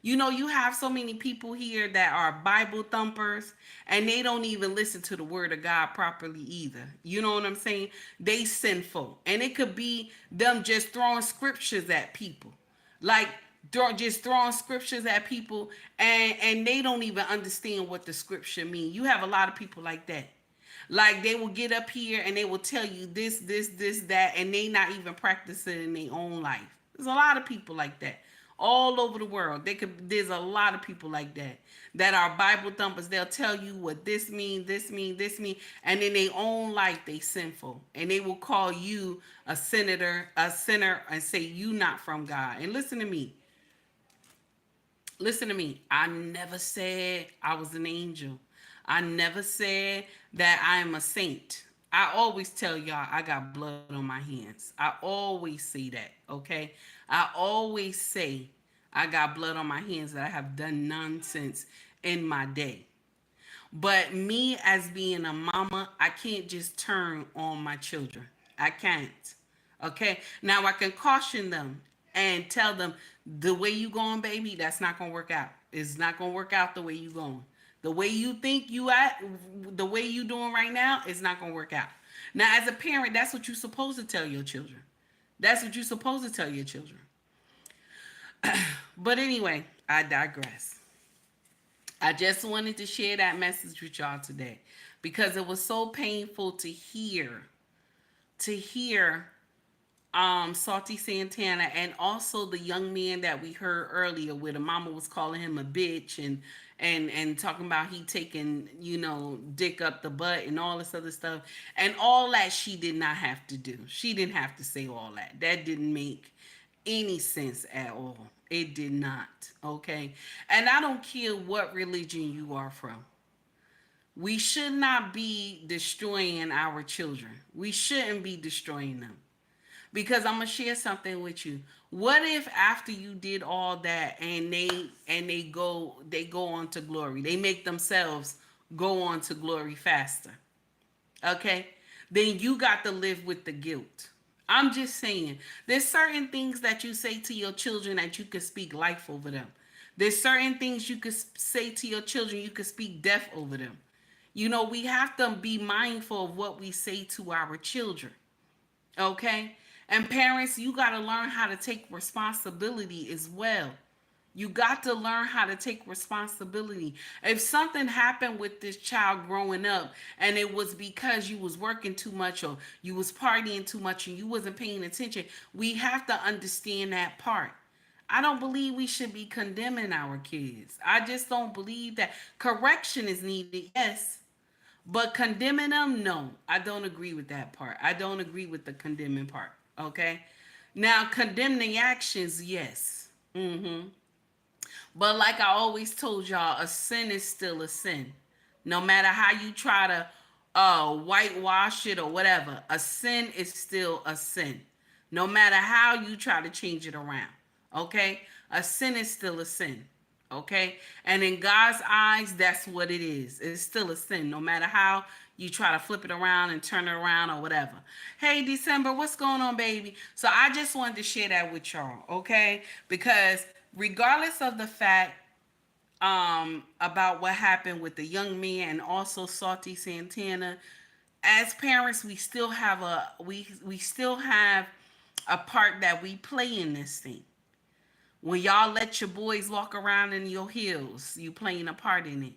You know, you have so many people here that are Bible thumpers and they don't even listen to the word of God properly either. You know what I'm saying? They sinful. And it could be them just throwing scriptures at people. Like just throwing scriptures at people and they don't even understand what the scripture mean. You have a lot of people like that. Like they will get up here and they will tell you this, that, and they not even practice it in their own life. There's a lot of people like that all over the world. There's a lot of people like that are Bible thumpers. They'll tell you what this mean, and in their own life they sinful, and they will call you a sinner, and say you not from God. And listen to me. I never said I was an angel. I never said that I am a saint. I always tell y'all I got blood on my hands. I always say that, okay? I always say I got blood on my hands, that I have done nonsense in my day. But me as being a mama, I can't just turn on my children. I can't. Okay? Now I can caution them and tell them the way you going, baby, that's not going to work out. It's not going to work out the way you going. The way you think you at, the way you doing right now, it's not going to work out. Now, as a parent, that's what you're supposed to tell your children. That's what you're supposed to tell your children. But anyway, I digress. I just wanted to share that message with y'all today because it was so painful to hear Salty Santana, and also the young man that we heard earlier where the mama was calling him a bitch and talking about he taking, dick up the butt and all this other stuff. And all that she did not have to do. She didn't have to say all that. That didn't make any sense at all. It did not. Okay? And I don't care what religion you are from. We should not be destroying our children. We shouldn't be destroying them. Because I'm gonna share something with you. What if after you did all that and they go on to glory, they make themselves go on to glory faster? Okay? Then you got to live with the guilt. I'm just saying, there's certain things that you say to your children that you could speak life over them. There's certain things you could say to your children, you could speak death over them. We have to be mindful of what we say to our children. Okay? And parents, you got to learn how to take responsibility as well. You got to learn how to take responsibility. If something happened with this child growing up and it was because you was working too much or you was partying too much and you wasn't paying attention, we have to understand that part. I don't believe we should be condemning our kids. I just don't believe that. Correction is needed, yes. But condemning them, no. I don't agree with that part. I don't agree with the condemning part. Okay? Now, condemning actions, yes. But like I always told y'all, a sin is still a sin. No matter how you try to whitewash it or whatever, a sin is still a sin. No matter how you try to change it around. Okay? A sin is still a sin. Okay? And in God's eyes, that's what it is. It's still a sin, no matter how you try to flip it around and turn it around or whatever. Hey, December, what's going on, baby? So I just wanted to share that with y'all, okay? Because regardless of the fact about what happened with the young man and also Salty Santana, as parents, we still have we still have a part that we play in this thing. When y'all let your boys walk around in your heels, you playing a part in it.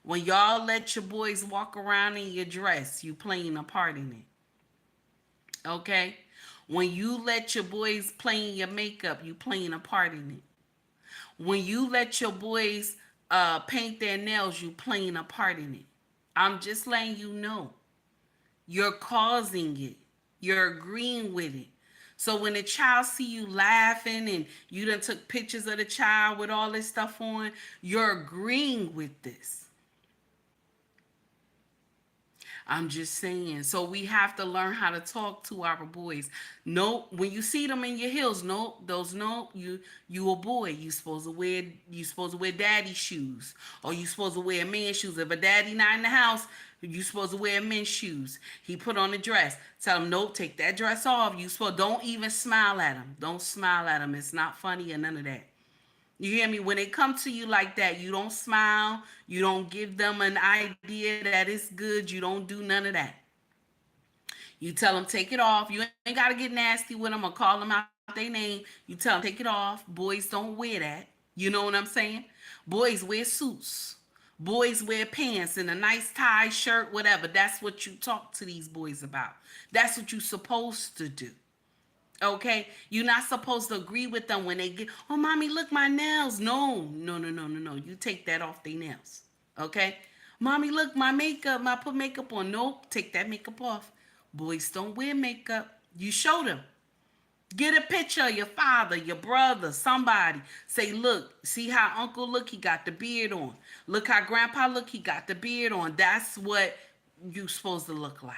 When y'all let your boys walk around in your dress, you playing a part in it. Okay? When you let your boys play in your makeup, you playing a part in it. When you let your boys paint their nails, you playing a part in it. I'm just letting you know. You're causing it. You're agreeing with it. So when the child see you laughing and you done took pictures of the child with all this stuff on, you're agreeing with this. I'm just saying. So we have to learn how to talk to our boys. No, when you see them in your heels, no, those no, you a boy. You supposed to wear daddy shoes, or you supposed to wear men's shoes. If a daddy not in the house, you supposed to wear men's shoes. He put on a dress. Tell him, nope, take that dress off. Don't even smile at him. Don't smile at him. It's not funny or none of that. You hear me? When they come to you like that, you don't smile. You don't give them an idea that it's good. You don't do none of that. You tell them, take it off. You ain't got to get nasty with them or call them out their name. You tell them, take it off. Boys don't wear that. You know what I'm saying? Boys wear suits. Boys wear pants and a nice tie, shirt, whatever. That's what you talk to these boys about. That's what you're supposed to do. Okay, you're not supposed to agree with them when they get, oh, mommy, look, my nails. No, no, no, no, no, no. You take that off their nails. Okay, mommy, look, my makeup. I put makeup on. Nope, take that makeup off. Boys don't wear makeup. You show them. Get a picture of your father, your brother, somebody. Say, look, see how uncle look? He got the beard on. Look how grandpa look? He got the beard on. That's what you supposed to look like.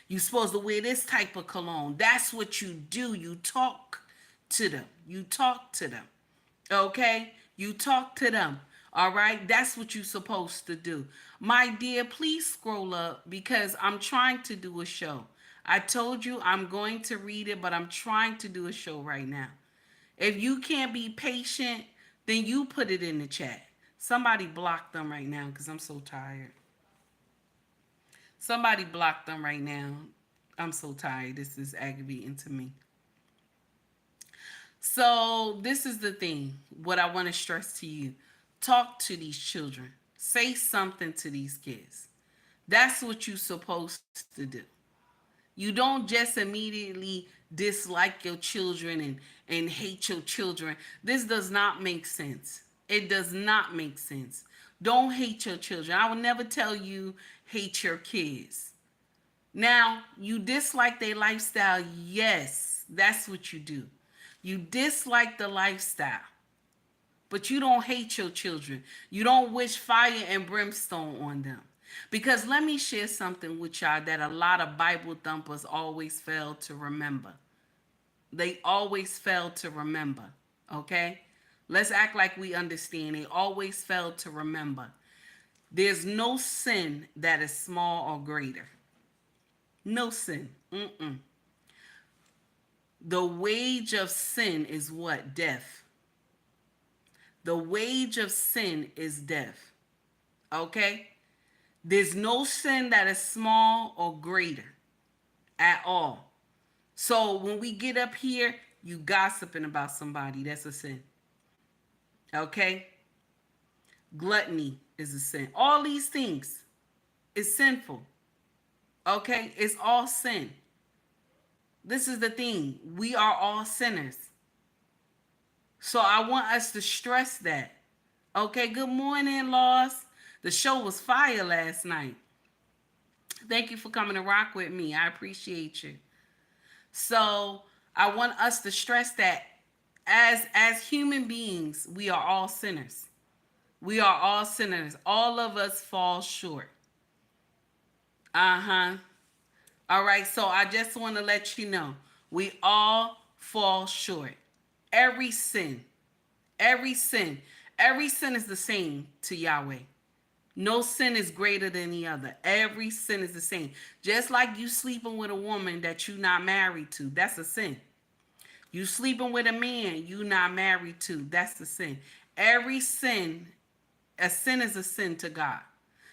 You supposed to wear this type of cologne. That's what you do. You talk to them. You talk to them. Okay? You talk to them. All right? That's what you're supposed to do. My dear, please scroll up because I'm trying to do a show. I told you I'm going to read it, but I'm trying to do a show right now. If you can't be patient, then you put it in the chat. Somebody block them right now because I'm so tired. Somebody block them right now. I'm so tired. This is aggravating to me. So this is the thing. What I want to stress to you. Talk to these children. Say something to these kids. That's what you're supposed to do. You don't just immediately dislike your children and hate your children. This does not make sense. It does not make sense. Don't hate your children. I will never tell you hate your kids. Now, you dislike their lifestyle. Yes, that's what you do. You dislike the lifestyle. But you don't hate your children. You don't wish fire and brimstone on them. Because let me share something with y'all that a lot of Bible thumpers always fail to remember. They always fail to remember. Okay? Let's act like we understand. They always fail to remember. There's no sin that is small or greater. No sin. The wage of sin is what? Death. The wage of sin is death. Okay? There's no sin that is small or greater at all. So when we get up here, you gossiping about somebody, that's a sin. Okay? Gluttony is a sin. All these things is sinful. Okay? It's all sin. This is the thing. We are all sinners. So I want us to stress that. Okay, good morning, Lost. The show was fire last night. Thank you for coming to rock with me. I appreciate you. So I want us to stress that as human beings, we are all sinners. We are all sinners. All of us fall short. All right, so I just want to let you know, we all fall short. Every sin is the same to Yahweh. No sin is greater than the other. Every sin is the same. Just like you sleeping with a woman that you're not married to, that's a sin. You sleeping with a man you not married to, that's a sin. Every sin, a sin is a sin to God.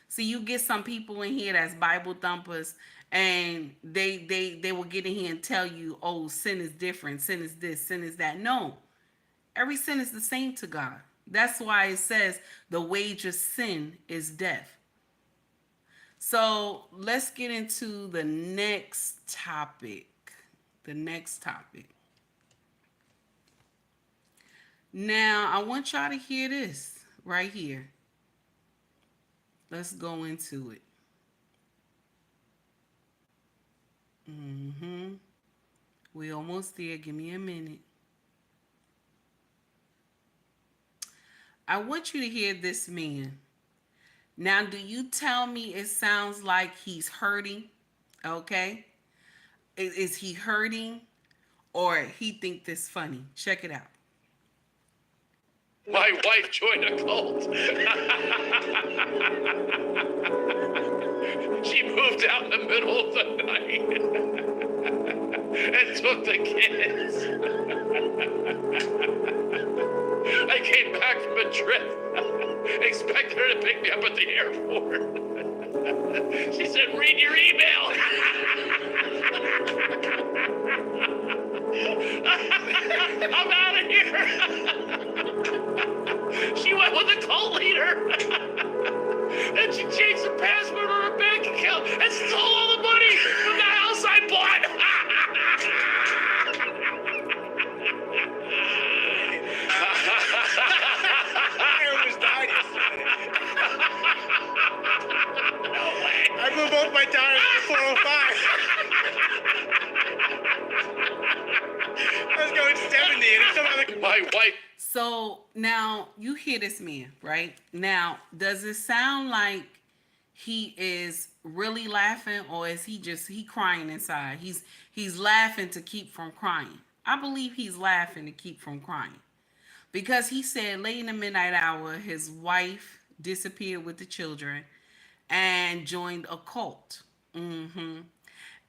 See, you get some people in here that's Bible thumpers, and they will get in here and tell you, oh, sin is different, sin is this, sin is that. No, every sin is the same to God. That's why it says the wage of sin is death. So let's get into the next topic. Now, I want y'all to hear this right here. Let's go into it. Mm-hmm. We almost there. Give me a minute. I want you to hear this man. Now, do you tell me it sounds like he's hurting? Okay. Is he hurting or he think this funny? Check it out. My wife joined a cult. She moved out in the middle of the night and took the kids. I came back from a trip, expected her to pick me up at the airport. She said, read your email. I'm out of here. She went with the cult leader. And she changed the password on her bank account and stole all the money from the house I bought. I almost died yesterday. No way. I blew both my tires at 405. I was going 70 and it's somehow like My wife. So now you hear this man, right? Now, does it sound like he is really laughing or is he crying inside? He's laughing to keep from crying. I believe he's laughing to keep from crying. Because he said late in the midnight hour, his wife disappeared with the children and joined a cult.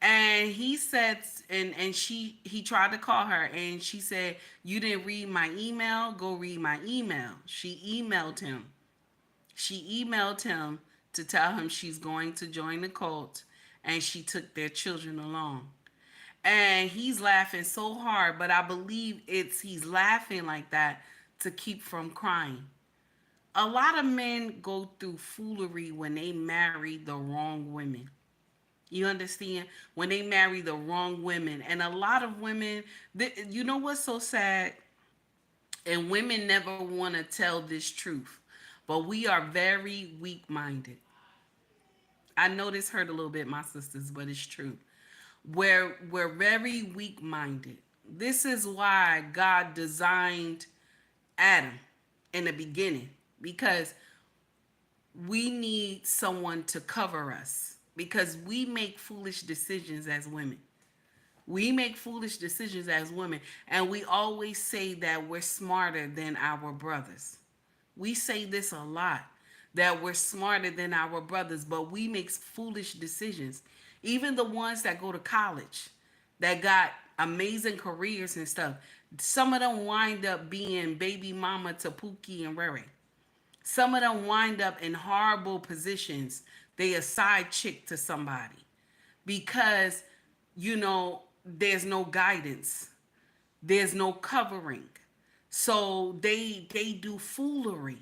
And he said, and he tried to call her, and she said, "You didn't read my email. Go read my email." She emailed him. She emailed him to tell him she's going to join the cult, and she took their children along. And he's laughing so hard, but I believe he's laughing like that to keep from crying. A lot of men go through foolery when they marry the wrong women. You understand? When they marry the wrong women. And a lot of women, you know what's so sad? And women never want to tell this truth. But we are very weak-minded. I know this hurt a little bit, my sisters, but it's true. We're very weak-minded. This is why God designed Adam in the beginning. Because we need someone to cover us. Because we make foolish decisions as women. We make foolish decisions as women. And we always say that we're smarter than our brothers. We say this a lot. That we're smarter than our brothers. But we make foolish decisions. Even the ones that go to college. That got amazing careers and stuff. Some of them wind up being baby mama to Pookie and Rere. Some of them wind up in horrible positions. They a side chick to somebody because, there's no guidance. There's no covering. So they do foolery.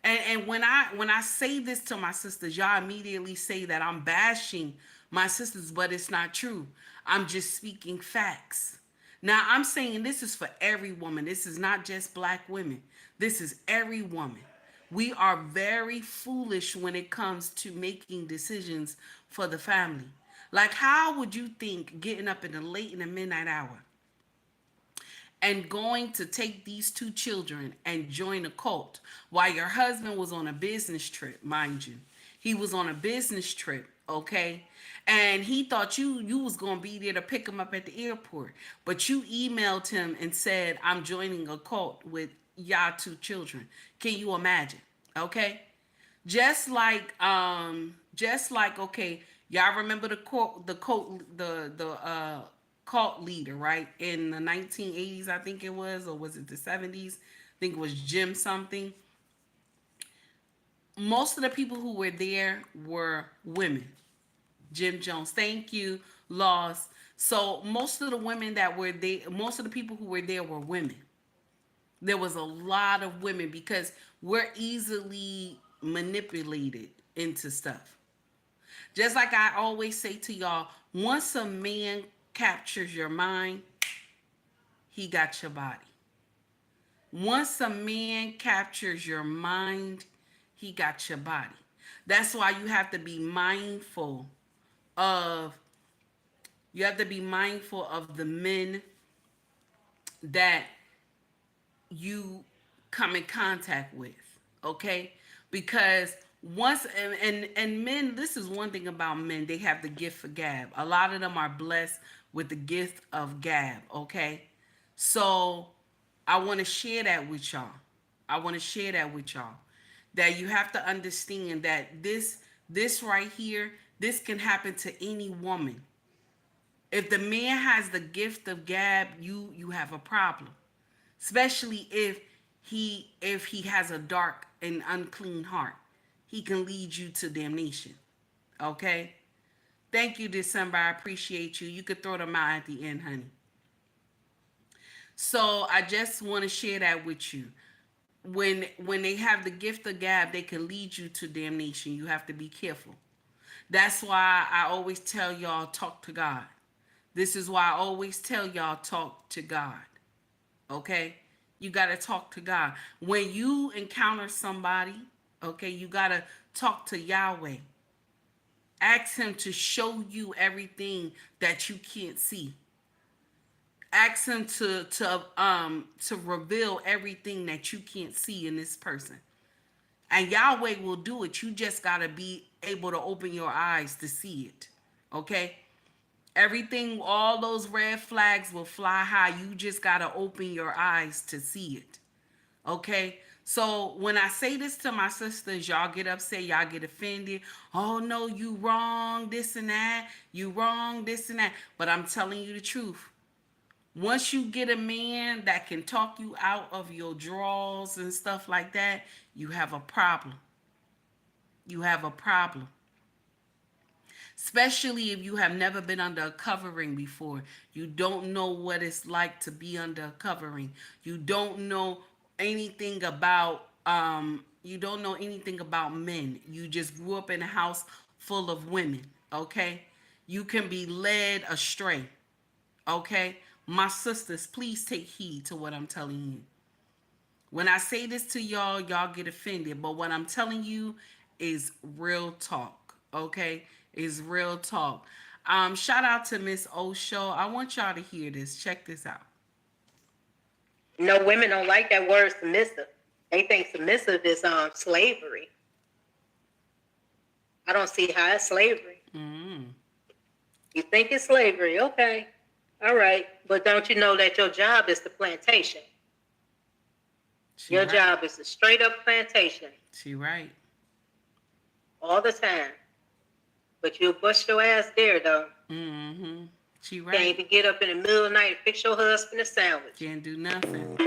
And when I say this to my sisters, y'all immediately say that I'm bashing my sisters, but it's not true. I'm just speaking facts. Now, I'm saying this is for every woman. This is not just black women. This is every woman. We are very foolish when it comes to making decisions for the family. Like, how would you think getting up in the midnight hour and going to take these two children and join a cult while your husband was on a business trip, mind you? He was on a business trip, okay? And he thought you was going to be there to pick him up at the airport. But you emailed him and said, I'm joining a cult with y'all two children. Can you imagine? Okay? Just like okay, y'all remember the cult leader, right? In the 1980s, I think it was, or was it the 70s? I think it was Jim something. Most of the people who were there were women. Jim Jones, thank you, Laws. So most of the women that were there, most of the people who were there were women. There was a lot of women because we're easily manipulated into stuff. Just like I always say to y'all, once a man captures your mind, he got your body. Once a man captures your mind, he got your body. That's why of you have to be mindful of the men that you come in contact with, okay? Because once and men, this is one thing about men, they have the gift for gab. A lot of them are blessed with the gift of gab, okay? So I want to share that with y'all. I want to share that with y'all, that you have to understand that this right here, this can happen to any woman. If the man has the gift of gab, you have a problem, especially if he has a dark and unclean heart. He can lead you to damnation. Okay? Thank you, December. I appreciate you. You could throw them out at the end, honey. So I just want to share that with you. When they have the gift of gab, they can lead you to damnation. You have to be careful. That's why I always tell y'all, talk to God. This is why I always tell y'all, talk to God. Okay? You got to talk to God. When you encounter somebody, okay, you got to talk to Yahweh. Ask him to show you everything that you can't see. Ask him to reveal everything that you can't see in this person. And Yahweh will do it. You just got to be able to open your eyes to see it. Okay? Everything, all those red flags will fly high. You just got to open your eyes to see it. Okay? So when I say this to my sisters, y'all get upset, y'all get offended. Oh no, you wrong, this and that. You wrong, this and that. But I'm telling you the truth. Once you get a man that can talk you out of your drawers and stuff like that, you have a problem. You have a problem. Especially if you have never been under a covering before. You don't know what it's like to be under a covering. You don't know anything about men. You just grew up in a house full of women, okay? You can be led astray, okay? My sisters, please take heed to what I'm telling you. When I say this to y'all, y'all get offended, but what I'm telling you is real talk, okay? Is real talk. Shout out to Miss Osho. I want y'all to hear this. Check this out. No, women don't like that word submissive. They think submissive is slavery. I don't see how it's slavery. You think it's slavery, okay. All right. But don't you know that your job is the plantation? Your job is a straight up plantation. She right. All the time. But you'll bust your ass there, though. She right. Can't even get up in the middle of the night and fix your husband a sandwich. Can't do nothing.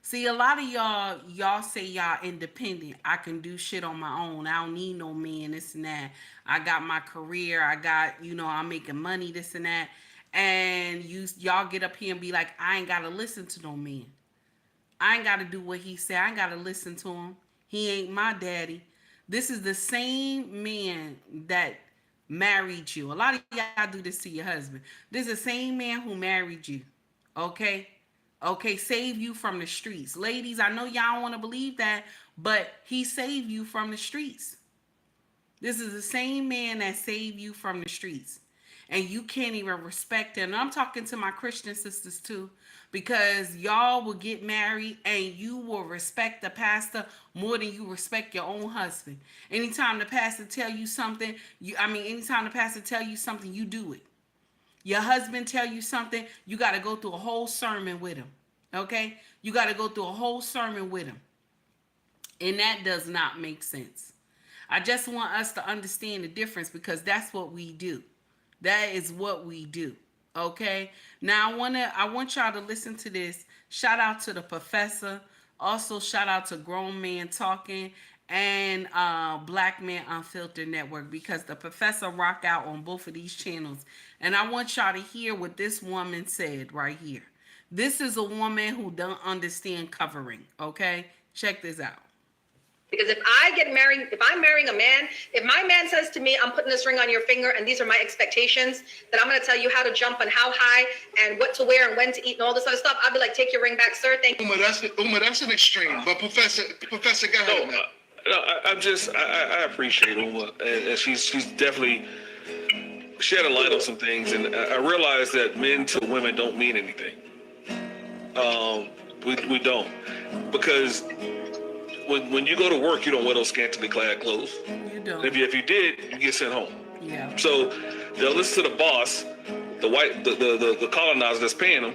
See, a lot of y'all say y'all independent. I can do shit on my own. I don't need no man, this and that. I got my career. I got, I'm making money, this and that. And y'all get up here and be like, I ain't got to listen to no man. I ain't got to do what he said. I ain't got to listen to him. He ain't my daddy. This is the same man that married you. A lot of y'all do this to your husband. This is the same man who married you. Okay? Okay, save you from the streets. Ladies, I know y'all don't want to believe that, but he saved you from the streets. This is the same man that saved you from the streets. And you can't even respect him. And I'm talking to my Christian sisters too, because y'all will get married and you will respect the pastor more than you respect your own husband. Anytime the pastor tell you something, you do it. Your husband tell you something, you got to go through a whole sermon with him. Okay? You got to go through a whole sermon with him. And that does not make sense. I just want us to understand the difference, because that's what we do. That is what we do. Okay? Now I want y'all to listen to this. Shout out to the professor. Also shout out to Grown Man Talking and Black Man Unfiltered Network, because the professor rock out on both of these channels. And I want y'all to hear what this woman said right here. This is a woman who don't understand covering. Okay? Check this out. Because if I'm marrying a man, if my man says to me, I'm putting this ring on your finger and these are my expectations, then I'm going to tell you how to jump and how high and what to wear and when to eat and all this other stuff, I'll be like, take your ring back, sir. Thank you. That's an extreme. But Professor, go ahead. No, I appreciate Uma, and she's definitely shed a light on some things, and I realize that men to women don't mean anything. We don't, because when you go to work, you don't wear those scantily clad clothes. You don't. If you did, you get sent home. Yeah. So they'll listen to the boss, the colonizer that's paying them,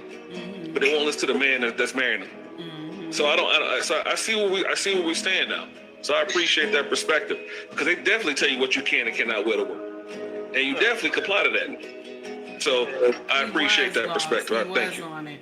but they won't listen to the man that's marrying them. So I see where we stand now. So I appreciate that perspective, because they definitely tell you what you can and cannot wear to work, and you definitely comply to that. So I appreciate that perspective. Thank you. On it.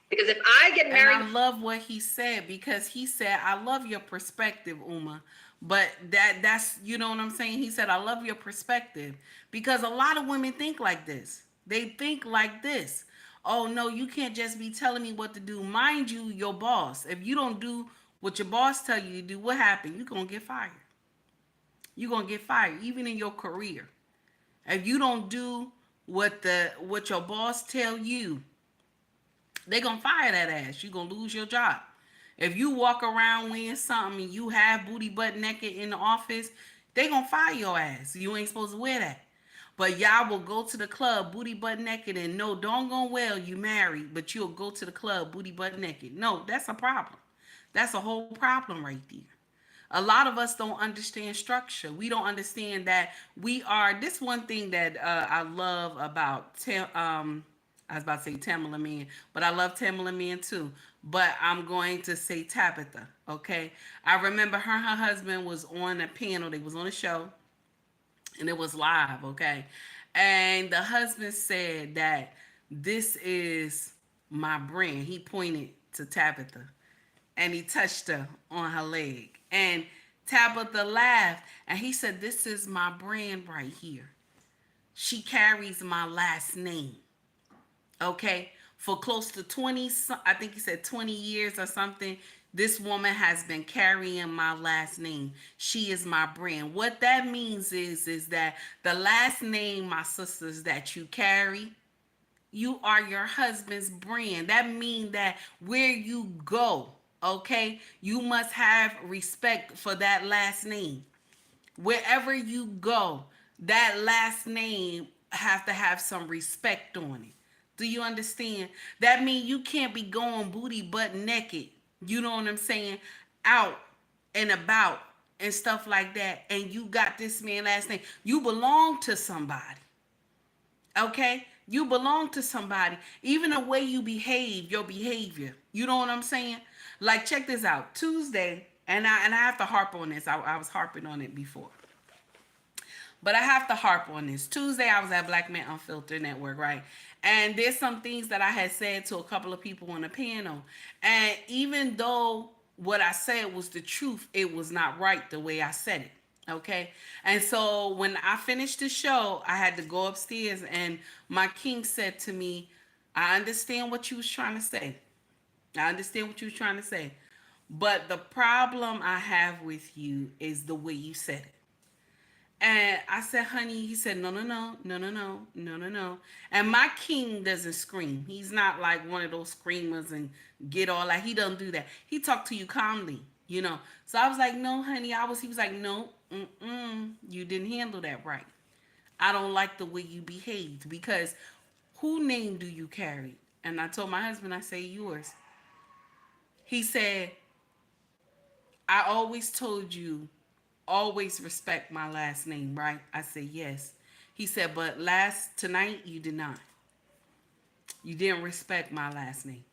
Because if I get married, and I love what he said, because he said, I love your perspective, Uma. But that's, you know what I'm saying? He said, I love your perspective, because a lot of women think like this. They think like this. Oh, no, you can't just be telling me what to do. Mind you, your boss. If you don't do what your boss tell you to do, what happened? You're going to get fired. You're going to get fired, even in your career. If you don't do what your boss tell you, they're going to fire that ass. You're going to lose your job. If you walk around wearing something and you have booty butt naked in the office, they're going to fire your ass. You ain't supposed to wear that. But y'all will go to the club booty butt naked and no, doggone well you married, but you'll go to the club booty butt naked. No, that's a problem. That's a whole problem right there. A lot of us don't understand structure. We don't understand that we are, this one thing that I love about, I was about to say Tamala Man, but I love Tamala Man too. But I'm going to say Tabitha, okay? I remember her and her husband was on a panel. They was on a show, and it was live, okay? And the husband said that this is my brand. He pointed to Tabitha, and he touched her on her leg. And Tabitha laughed, and he said, this is my brand right here. She carries my last name, okay? For close to 20, I think he said 20 years or something, this woman has been carrying my last name. She is my brand. What that means is that the last name, my sisters, that you carry, you are your husband's brand. That means that where you go, okay, you must have respect for that last name. Wherever you go, that last name have to have some respect on it. Do you understand? That means you can't be going booty butt naked, you know what I'm saying, out and about and stuff like that, and you got this man last name. You belong to somebody, okay? You belong to somebody. Even the way you behave, your behavior, you know what I'm saying? Like, check this out. Tuesday, and I have to harp on this. I was harping on it before, but I have to harp on this. Tuesday, I was at Black Men Unfiltered Network, right? And there's some things that I had said to a couple of people on the panel. And even though what I said was the truth, it was not right the way I said it, okay? And so when I finished the show, I had to go upstairs, and my king said to me, I understand what you was trying to say. I understand what you was trying to say. But the problem I have with you is the way you said it. And I said, honey, he said, no. And my king doesn't scream. He's not like one of those screamers and get all that. He doesn't do that. He talked to you calmly, you know. So I was like, no, honey. He was like, no, you didn't handle that right. I don't like the way you behaved, because whose name do you carry? And I told my husband, I say, yours. He said, I always told you, always respect my last name, right? I said, yes. He said, but tonight you did not. You didn't respect my last name.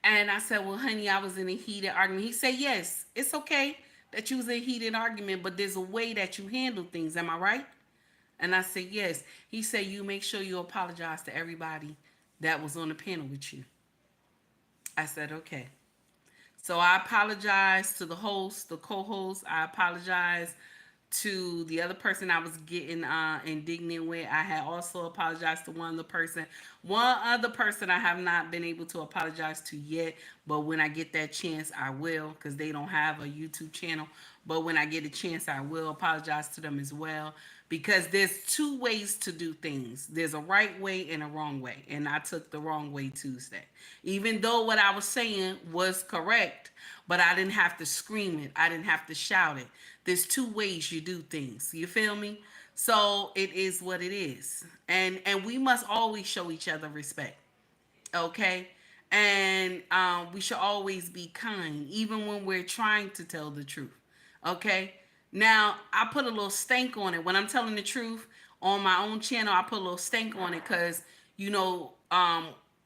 And I said, well, honey, I was in a heated argument. He said, yes, it's okay that you was in a heated argument, but there's a way that you handle things. Am I right? And I said, yes. He said, you make sure you apologize to everybody that was on the panel with you. I said, okay. So I apologize to the host, the co-host. I apologize to the other person I was getting indignant with. I had also apologized to one other person I have not been able to apologize to yet, but when I get that chance I will, because they don't have a YouTube channel. But when I get a chance I will apologize to them as well, because there's two ways to do things. There's a right way and a wrong way, and I took the wrong way Tuesday, even though what I was saying was correct, but I didn't have to scream it, I didn't have to shout it. There's two ways you do things, you feel me? So it is what it is, and we must always show each other respect, okay? And we should always be kind even when we're trying to tell the truth, okay? Now I put a little stank on it when I'm telling the truth on my own channel. I put a little stank on it because, you know,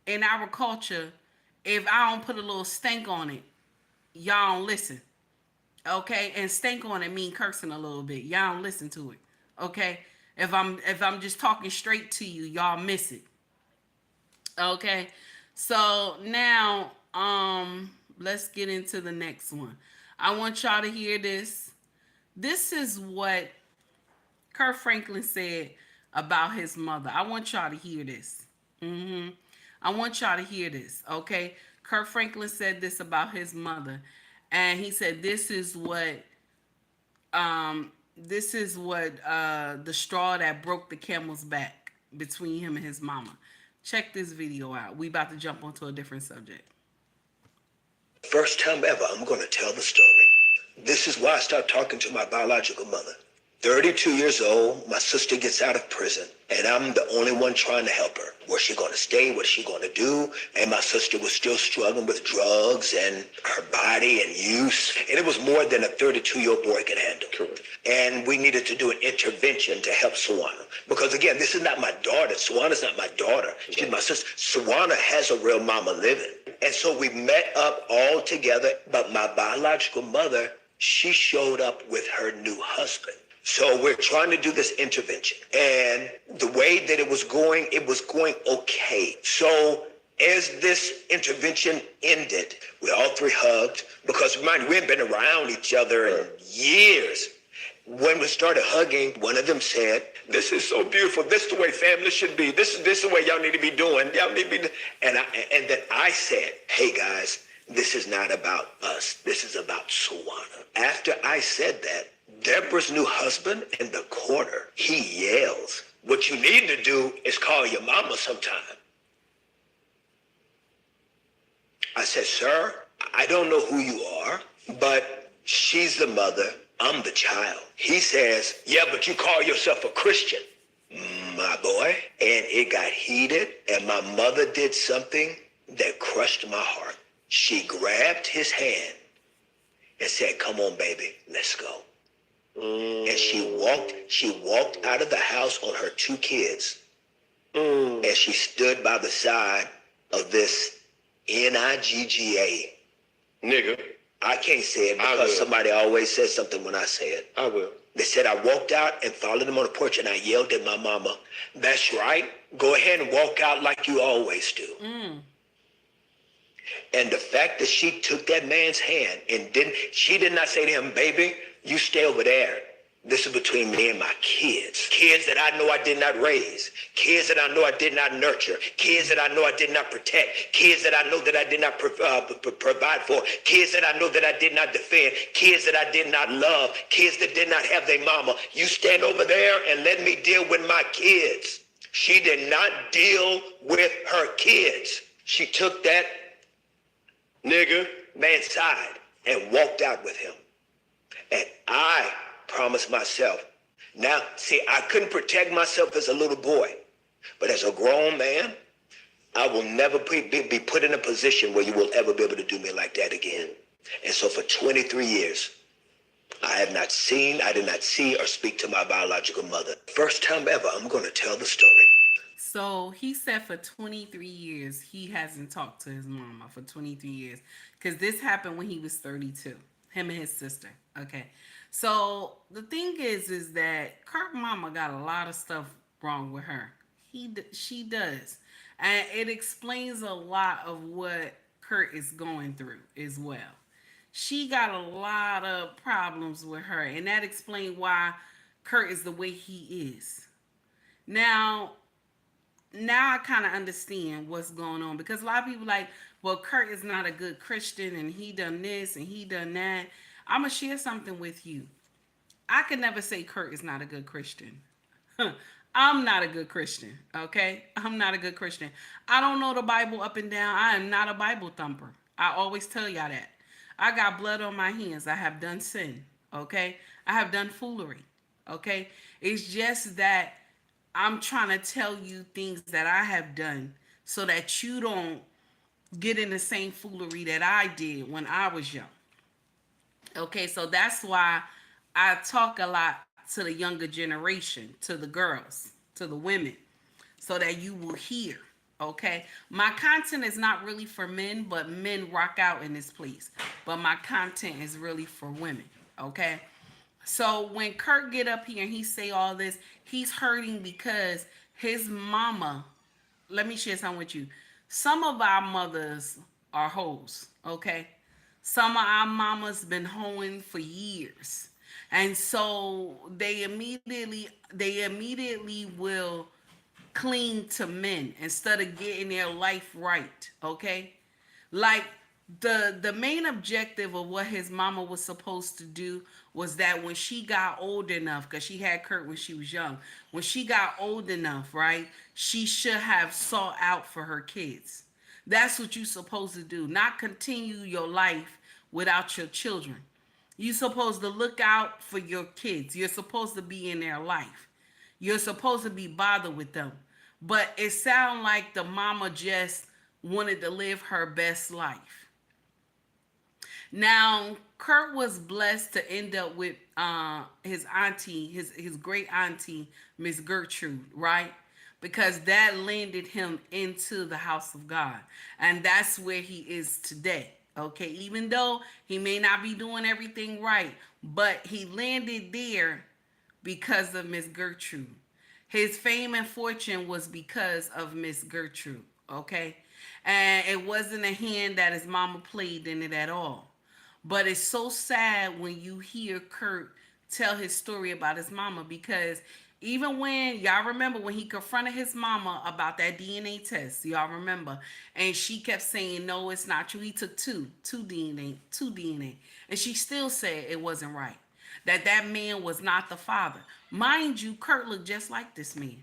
in our culture, if I don't put a little stank on it, y'all don't listen, okay? And stank on it mean cursing a little bit. Y'all don't listen to it, okay? If I'm just talking straight to you, y'all miss it, okay? So now, let's get into the next one. I want y'all to hear this. This is what Kirk Franklin said about his mother. I want y'all to hear this. I want y'all to hear this, okay? Kirk Franklin said this about his mother, and he said this is what the straw that broke the camel's back between him and his mama. Check this video out. We about to jump onto a different subject. First time ever, I'm going to tell the story. This is why I stopped talking to my biological mother. 32 years old, my sister gets out of prison, and I'm the only one trying to help her. Where's she going to stay? What's she going to do? And my sister was still struggling with drugs and her body and use. And it was more than a 32-year-old boy could handle. Correct. And we needed to do an intervention to help Sawana. Because again, this is not my daughter. Sawana's not my daughter. She's my sister. Sawana has a real mama living. And so we met up all together, but my biological mother, she showed up with her new husband. So we're trying to do this intervention. And the way that it was going okay. So as this intervention ended, we all three hugged, because mind you, we hadn't been around each other in years. When we started hugging, one of them said, "This is so beautiful. This is the way family should be. This is the way y'all need to be doing. Y'all need to be." And then I said, "Hey guys, this is not about us. This is about Sawana." After I said that, Deborah's new husband in the corner, he yells, "What you need to do is call your mama sometime." I said, "Sir, I don't know who you are, but she's the mother. I'm the child." He says, "Yeah, but you call yourself a Christian." My boy. And it got heated, and my mother did something that crushed my heart. She grabbed his hand and said, "Come on, baby, let's go." And she walked out of the house on her two kids. And she stood by the side of this Nigga. Nigga. I can't say it because somebody always says something when I say it. I will. They said I walked out and followed them on the porch, and I yelled at my mama, "That's right. Go ahead and walk out like you always do." And the fact that she took that man's hand and she did not say to him, "Baby, you stay over there. This is between me and my kids. Kids that I know I did not raise. Kids that I know I did not nurture. Kids that I know I did not protect. Kids that I know that I did not provide for. Kids that I know that I did not defend. Kids that I did not love. Kids that did not have their mama. You stand over there and let me deal with my kids." She did not deal with her kids. She took that man's side and walked out with him. And I promised myself. Now, see, I couldn't protect myself as a little boy, but as a grown man, I will never be put in a position where you will ever be able to do me like that again. And so for 23 years, I did not see or speak to my biological mother. First time ever, I'm going to tell the story. So he said for 23 years, he hasn't talked to his mama for 23 years. Because this happened when he was 32. Him and his sister. Okay. So the thing is that Kirk mama got a lot of stuff wrong with her. She does. And it explains a lot of what Kurt is going through as well. she got a lot of problems with her, and that explains why Kurt is the way he is. Now, now I kind of understand what's going on, because a lot of people like, well, Kurt is not a good Christian and he done this and he done that. I'm gonna share something with you. I could never say Kurt is not a good Christian. I'm not a good Christian, okay? I'm not a good Christian. I don't know the Bible up and down. I am not a Bible thumper. I always tell y'all that. I got blood on my hands. I have done sin, okay? I have done foolery, okay? It's just that I'm trying to tell you things that I have done so that you don't get in the same foolery that I did when I was young. Okay, so that's why I talk a lot to the younger generation, to the girls, to the women, so that you will hear. Okay, my content is not really for men, but men rock out in this place. But my content is really for women. Okay, so when Kirk get up here and he say all this, he's hurting because his mama. Let me share something with you. Some of our mothers are hoes. Okay, some of our mamas been hoeing for years, and so they immediately will cling to men instead of getting their life right. Okay, like the main objective of what his mama was supposed to do was that when she got old enough, because she had Kurt when she was young, when she got old enough, right, she should have sought out for her kids. That's what you're supposed to do, not continue your life without your children. You're supposed to look out for your kids. You're supposed to be in their life. You're supposed to be bothered with them. But it sounds like the mama just wanted to live her best life. Now, Kurt was blessed to end up with his auntie, his great auntie, Miss Gertrude, right? Because that landed him into the house of God. And that's where he is today. Okay, even though he may not be doing everything right, but he landed there because of Miss Gertrude. His fame and fortune was because of Miss Gertrude, okay? And it wasn't a hand that his mama played in it at all. But it's so sad when you hear Kurt tell his story about his mama, because even when y'all remember when he confronted his mama about that DNA test, y'all remember, and she kept saying no, it's not true. He took two DNA, and she still said it wasn't right. That man was not the father. Mind you, Kurt looked just like this man.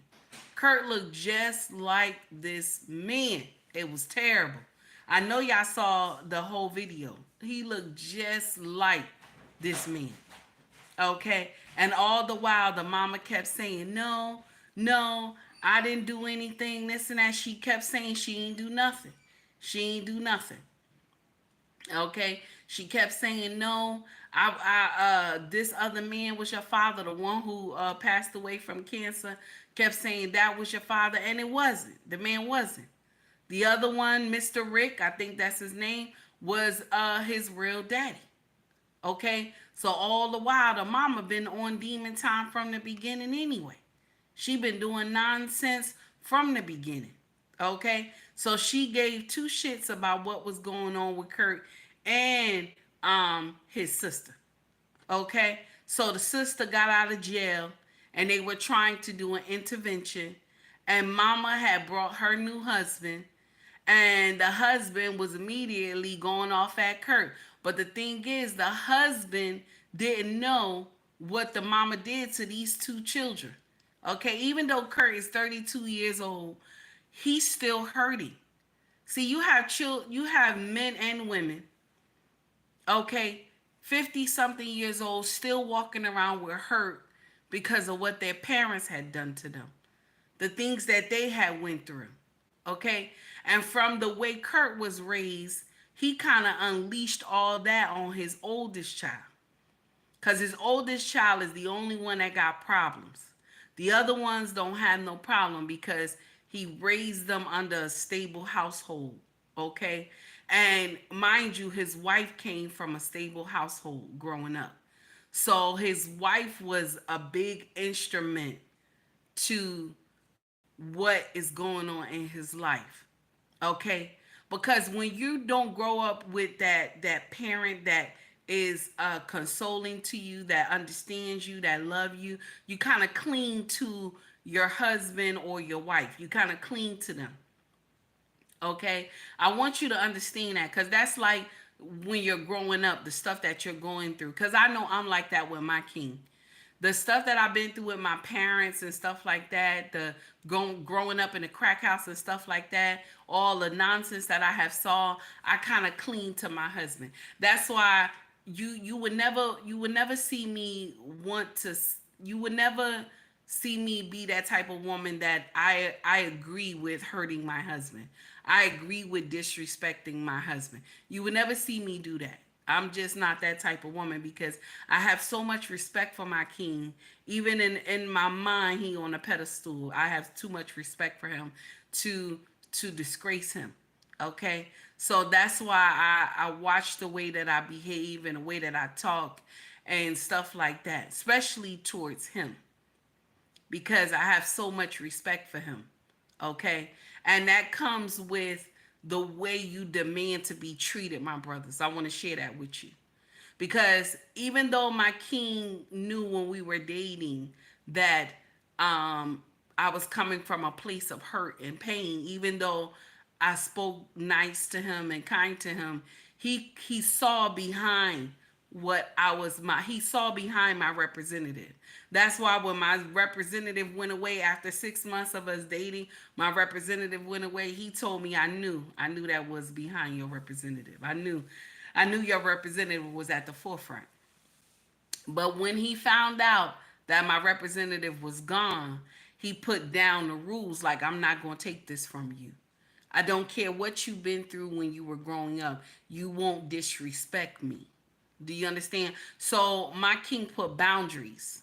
Kurt looked just like this man. It was terrible. I know y'all saw the whole video. He looked just like this man. Okay? And all the while, the mama kept saying, no, no, I didn't do anything, this and that. She kept saying she ain't do nothing. She ain't do nothing. Okay? She kept saying, no, this other man was your father, the one who passed away from cancer, kept saying that was your father, and it wasn't. The man wasn't. The other one, Mr. Rick, I think that's his name, was his real daddy. Okay? So all the while, the mama been on demon time from the beginning anyway. She been doing nonsense from the beginning. Okay? So she gave two shits about what was going on with Kurt and his sister. Okay? So the sister got out of jail and they were trying to do an intervention, and mama had brought her new husband, and the husband was immediately going off at Kurt. But the thing is, the husband didn't know what the mama did to these two children. Okay, even though Kurt is 32 years old, he's still hurting. See, you have men and women, okay, 50 something years old, still walking around with hurt because of what their parents had done to them, the things that they had went through. Okay, and from the way Kurt was raised, he kind of unleashed all that on his oldest child, because his oldest child is the only one that got problems. The other ones don't have no problem because he raised them under a stable household. Okay, and mind you, his wife came from a stable household growing up, so his wife was a big instrument to what is going on in his life. Okay, Because when you don't grow up with that parent that is consoling to you, that understands you, that love you, you kind of cling to your husband or your wife. You kind of cling to them. Okay, I want you to understand that, because that's like when you're growing up, the stuff that you're going through. Because I know I'm like that with my king. The stuff that I've been through with my parents and stuff like that, the growing up in the crack house and stuff like that, all the nonsense that I have saw, I kind of cling to my husband. That's why you would never see me want to. You would never see me be that type of woman that I agree with hurting my husband. I agree with disrespecting my husband. You would never see me do that. I'm just not that type of woman, because I have so much respect for my king. Even in my mind, he on a pedestal. I have too much respect for him to disgrace him. Okay? So that's why I watch the way that I behave and the way that I talk and stuff like that, especially towards him, because I have so much respect for him. Okay? And that comes with the way you demand to be treated, my brothers. I want to share that with you. Because even though my king knew when we were dating that I was coming from a place of hurt and pain, even though I spoke nice to him and kind to him, he saw behind he saw behind my representative. That's why when my representative went away after 6 months of us dating, my representative went away. He told me I knew that was behind your representative. I knew your representative was at the forefront. But when he found out that my representative was gone, he put down the rules, like, I'm not going to take this from you. I don't care what you've been through when you were growing up. You won't disrespect me. Do you understand? So my king put boundaries.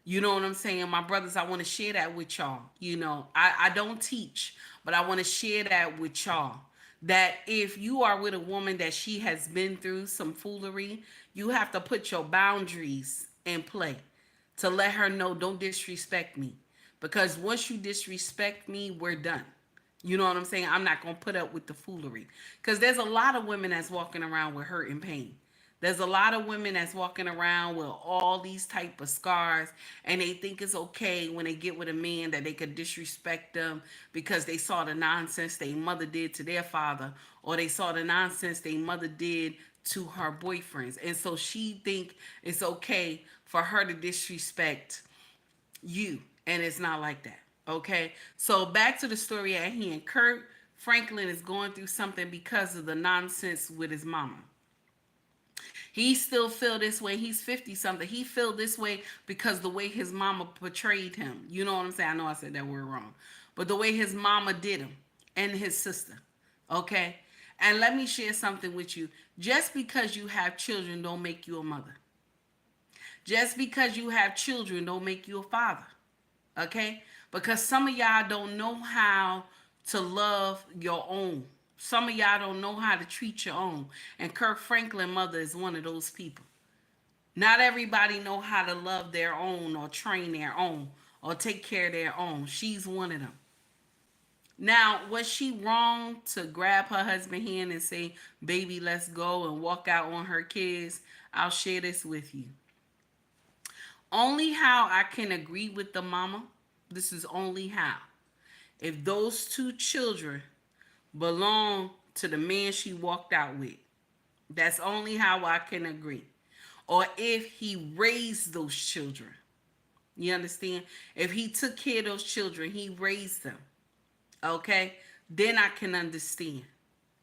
You know what I'm saying? My brothers, I want to share that with y'all. You know, I don't teach, but I want to share that with y'all. That if you are with a woman that she has been through some foolery, you have to put your boundaries in play to let her know, don't disrespect me. Because once you disrespect me, we're done. You know what I'm saying? I'm not going to put up with the foolery. Because there's a lot of women that's walking around with hurt and pain. There's a lot of women that's walking around with all these type of scars, and they think it's okay when they get with a man that they could disrespect them because they saw the nonsense their mother did to their father, or they saw the nonsense their mother did to her boyfriends. And so she think it's okay for her to disrespect you, and it's not like that. Okay? So back to the story at hand. Kirk Franklin is going through something because of the nonsense with his mama. He still feel this way. He's 50 something. He feel this way because the way his mama portrayed him. You know what I'm saying? I know I said that word wrong. But the way his mama did him and his sister. Okay? And let me share something with you. Just because you have children don't make you a mother. Just because you have children don't make you a father. Okay? Because some of y'all don't know how to love your own. Some of y'all don't know how to treat your own. And Kirk Franklin mother is one of those people. Not everybody know how to love their own or train their own or take care of their own. She's one of them. Now, was she wrong to grab her husband's hand and say, baby, let's go, and walk out on her kids? I'll share this with you. Only how I can agree with the mama, this is only how. If those two children belong to the man she walked out with. That's only how I can agree. Or if he raised those children. You understand? If he took care of those children, he raised them. Okay? Then I can understand.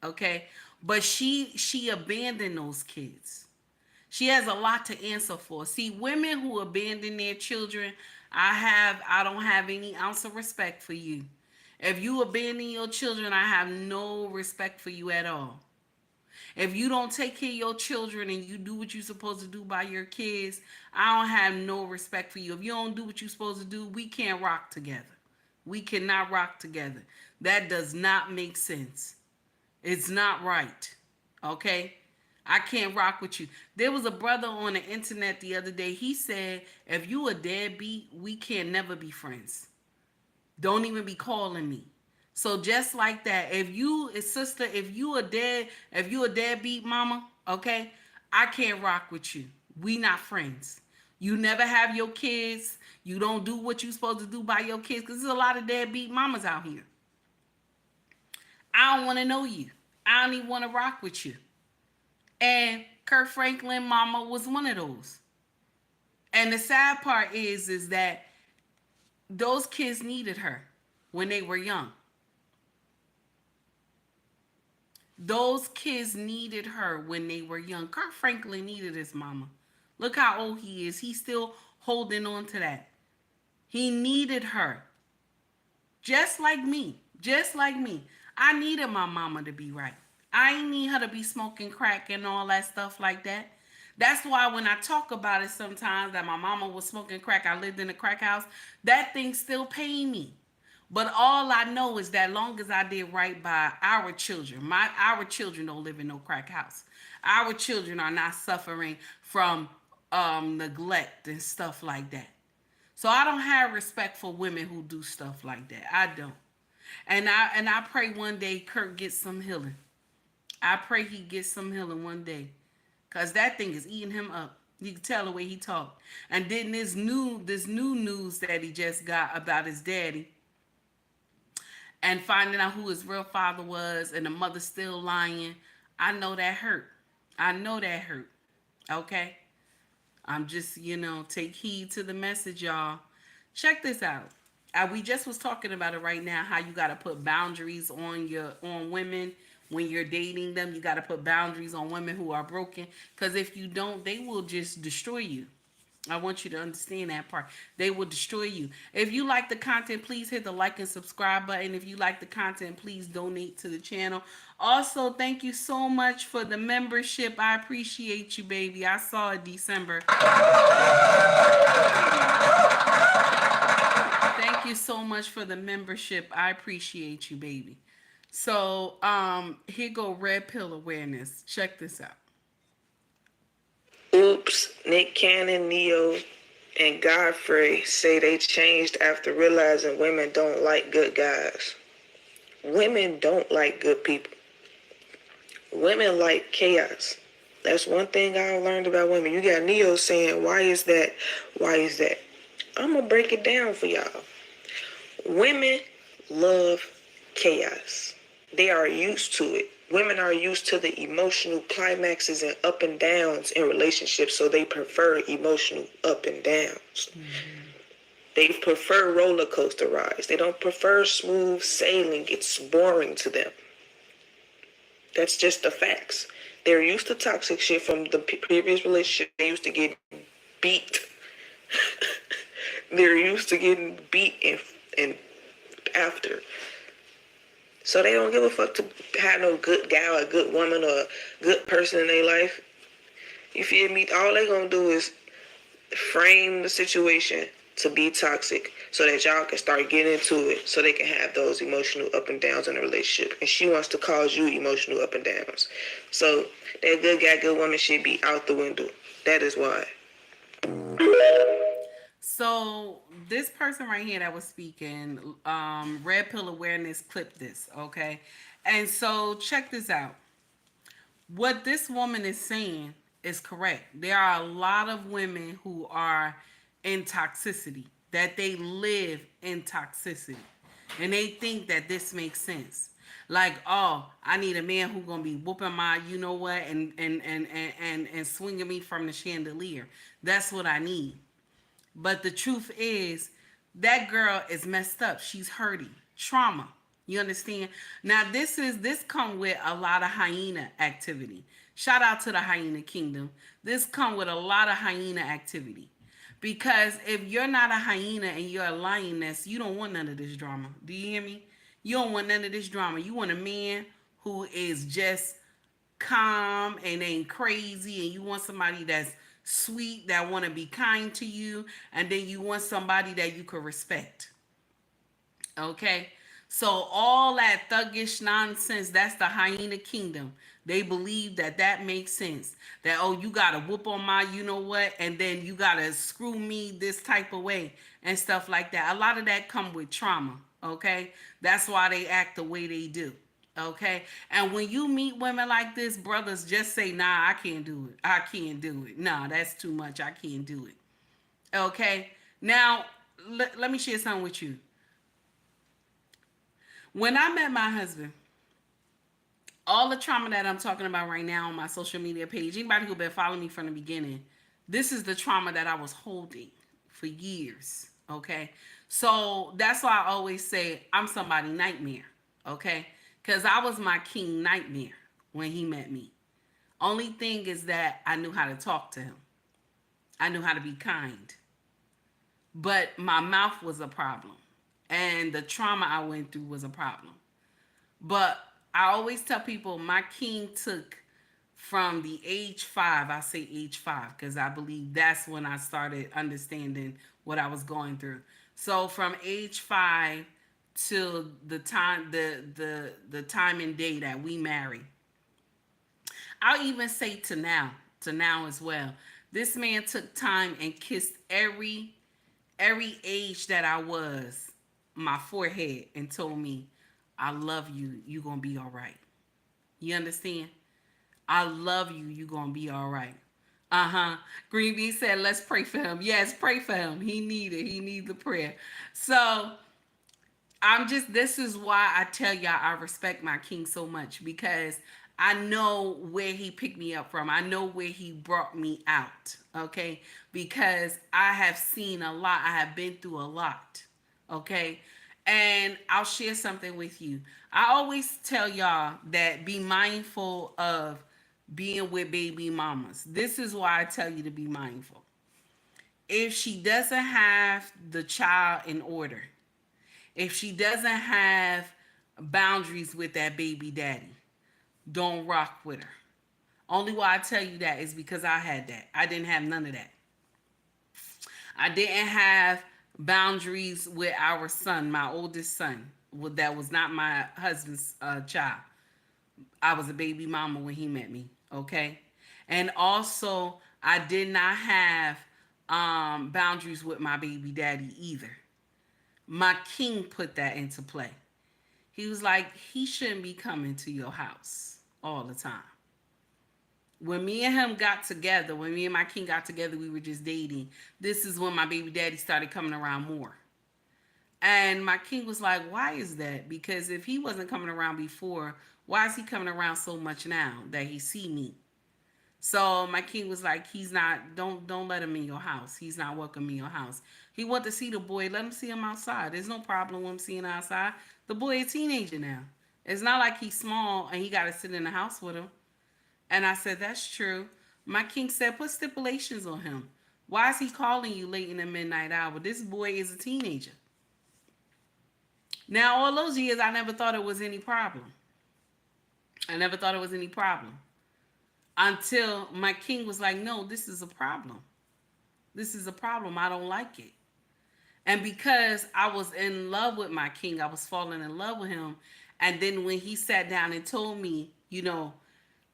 Okay? But she abandoned those kids. She has a lot to answer for. See, women who abandon their children, I don't have any ounce of respect for you. If you abandon your children, I have no respect for you at all. If you don't take care of your children and you do what you're supposed to do by your kids, I don't have no respect for you. If you don't do what you're supposed to do, we can't rock together. We cannot rock together. That does not make sense. It's not right. Okay? I can't rock with you. There was a brother on the internet the other day. He said, if you a deadbeat, we can never be friends. Don't even be calling me. So just like that, if you sister, if you a deadbeat mama, okay, I can't rock with you. We not friends. You never have your kids. You don't do what you supposed to do by your kids, because there's a lot of deadbeat mamas out here. I don't want to know you. I don't even want to rock with you. And Kirk Franklin mama was one of those. And the sad part is that those kids needed her when they were young. Those kids needed her when they were young. Kirk Franklin needed his mama. Look how old he is. He's still holding on to that. He needed her. Just like me. Just like me. I needed my mama to be right. I ain't need her to be smoking crack and all that stuff like that. That's why when I talk about it sometimes that my mama was smoking crack, I lived in a crack house, that thing still pain me. But all I know is that long as I did right by our children, our children don't live in no crack house. Our children are not suffering from neglect and stuff like that. So I don't have respect for women who do stuff like that. I don't. And I pray one day Kirk gets some healing. I pray he gets some healing one day. Cause that thing is eating him up. You can tell the way he talked. And then this new news that he just got about his daddy, and finding out who his real father was, and the mother still lying. I know that hurt. I know that hurt. Okay? I'm just, take heed to the message, y'all. Check this out. We just was talking about it right now, how you got to put boundaries on women when you're dating them. You got to put boundaries on women who are broken, because if you don't, they will just destroy you. I want you to understand that part. They will destroy you. If you like the content, please hit the like and subscribe button. If you like the content, please donate to the channel. Also, thank you so much for the membership. I appreciate you, baby. I saw it December. Thank you so much for the membership. I appreciate you, baby. So, here go red pill awareness. Check this out. Oops, Nick Cannon, Neo, and Godfrey say they changed after realizing women don't like good guys. Women don't like good people. Women like chaos. That's one thing I learned about women. You got Neo saying, why is that? Why is that? I'm going to break it down for y'all. Women love chaos. They are used to it. Women are used to the emotional climaxes and up and downs in relationships, so they prefer emotional up and downs. Mm-hmm. They prefer roller coaster rides. They don't prefer smooth sailing. It's boring to them. That's just the facts. They're used to toxic shit from the previous relationship. They used to get beat. They're used to getting beat and after. So they don't give a fuck to have no good guy or a good woman or a good person in their life. You feel me? All they gonna do is frame the situation to be toxic so that y'all can start getting into it, so they can have those emotional up and downs in a relationship. And she wants to cause you emotional up and downs. So that good guy, good woman should be out the window. That is why. So this person right here that was speaking, red pill awareness, clipped this, okay? And so check this out. What this woman is saying is correct. There are a lot of women who are in toxicity, that they live in toxicity, and they think that this makes sense. Like, oh, I need a man who's gonna be whooping my, you know what, and swinging me from the chandelier. That's what I need. But the truth is, that girl is messed up. She's hurting. Trauma. You understand? Now, this come with a lot of hyena activity. Shout out to the hyena kingdom. This come with a lot of hyena activity. Because if you're not a hyena and you're a lioness, you don't want none of this drama. Do you hear me? You don't want none of this drama. You want a man who is just calm and ain't crazy, and you want somebody that's sweet, that want to be kind to you, and then you want somebody that you could respect. Okay? So all that thuggish nonsense, that's the hyena kingdom. They believe that makes sense. That, oh, you got to whoop on my you know what, and then you got to screw me this type of way and stuff like that. A lot of that come with trauma. Okay, that's why they act the way they do. Okay, and when you meet women like this, brothers, just say, nah, I can't do it. I can't do it. Nah, that's too much. I can't do it. Okay, now let me share something with you. When I met my husband, all the trauma that I'm talking about right now on my social media page, anybody who been following me from the beginning, this is the trauma that I was holding for years. Okay, so that's why I always say I'm somebody nightmare. Okay, because I was my king nightmare when he met me. Only thing is that I knew how to talk to him. I knew how to be kind, but my mouth was a problem, and the trauma I went through was a problem. But I always tell people my king took from the age 5, I say age 5, because I believe that's when I started understanding what I was going through. So from age 5 till the time the time and day that we married. I'll even say to now as well. This man took time and kissed every age that I was, my forehead, and told me, I love you, you gonna be all right. You understand? I love you, you gonna be all right. Uh-huh. Green Bean said, let's pray for him. Yes, pray for him. He needs the prayer. So this is why I tell y'all I respect my king so much, because I know where he picked me up from. I know where he brought me out. Okay. Because I have seen a lot. I have been through a lot. Okay. And I'll share something with you. I always tell y'all that be mindful of being with baby mamas. This is why I tell you to be mindful. If she doesn't have the child in order, if she doesn't have boundaries with that baby daddy, don't rock with her. Only why I tell you that is because I had that. I didn't have none of that. I didn't have boundaries with our son, my oldest son. That was not my husband's child. I was a baby mama when he met me. Okay. And also, I did not have boundaries with my baby daddy either. My king put that into play. He was like, he shouldn't be coming to your house all the time. When me and him got together, when me and my king got together, we were just dating. This is when my baby daddy started coming around more. And my king was like, why is that? Because if he wasn't coming around before, why is he coming around so much now that he see me? So my king was like, he's not, don't let him in your house. He's not welcome in your house. He want to see the boy, let him see him outside. There's no problem with him seeing outside. The boy is a teenager now. It's not like he's small and he got to sit in the house with him. And I said, that's true. My king said, put stipulations on him. Why is he calling you late in the midnight hour? This boy is a teenager. Now, all those years, I never thought it was any problem. I never thought it was any problem. Until my king was like, no, this is a problem. This is a problem. I don't like it. And because I was in love with my king, I was falling in love with him. And then when he sat down and told me,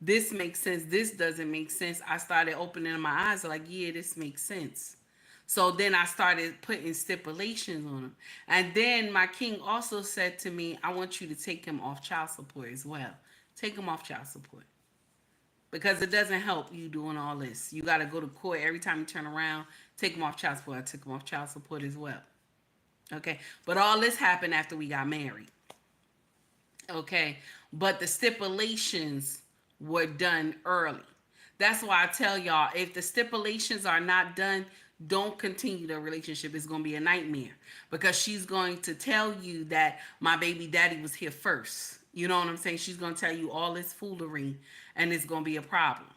this makes sense, this doesn't make sense, I started opening my eyes like, yeah, this makes sense. So then I started putting stipulations on him. And then my king also said to me, I want you to take him off child support as well. Take him off child support. Because it doesn't help you doing all this. You got to go to court every time you turn around. Take him off child support. I took him off child support as well. Okay. But all this happened after we got married. Okay. But the stipulations were done early. That's why I tell y'all, if the stipulations are not done, don't continue the relationship. It's going to be a nightmare. Because she's going to tell you that my baby daddy was here first. You know what I'm saying? She's going to tell you all this foolery, and it's going to be a problem.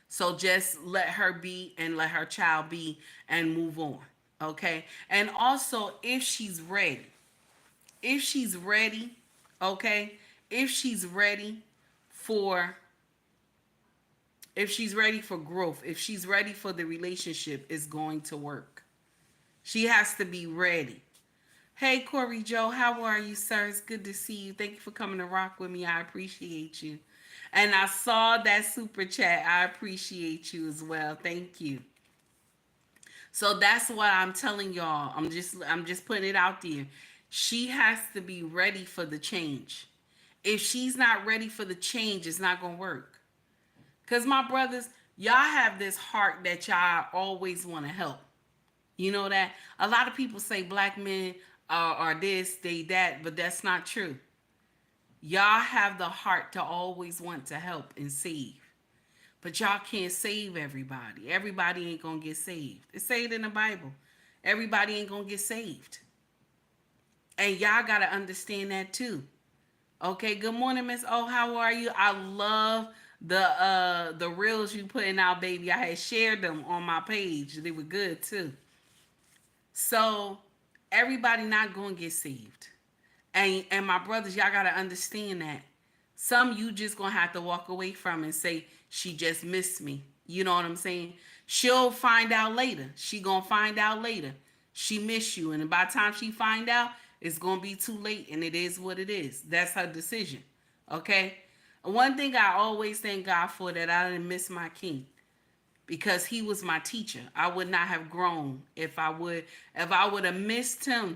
So just let her be and let her child be and move on. Okay? And also, if she's ready, okay? If she's ready for growth, if she's ready for the relationship, it's going to work. She has to be ready. Hey, Corey Joe, how are you, sir? It's good to see you. Thank you for coming to rock with me. I appreciate you. And I saw that super chat. I appreciate you as well. Thank you. So that's what I'm telling y'all. I'm just putting it out there. She has to be ready for the change. If she's not ready for the change, it's not going to work. Because my brothers, y'all have this heart that y'all always want to help. You know that? A lot of people say black men are this, they that, but that's not true. Y'all have the heart to always want to help and save. But y'all can't save everybody. Everybody ain't going to get saved. It's said in the Bible. Everybody ain't going to get saved. And y'all got to understand that too. Okay, good morning, Miss O. How are you? I love the reels you putting out, baby. I had shared them on my page. They were good too. So everybody not going to get saved. And my brothers, y'all got to understand that. Some you just going to have to walk away from and say, she just missed me. You know what I'm saying? She'll find out later. She going to find out later. She missed you. And by the time she find out, it's going to be too late. And it is what it is. That's her decision. Okay? One thing I always thank God for, that I didn't miss my king. Because he was my teacher. I would not have grown if I would have missed him.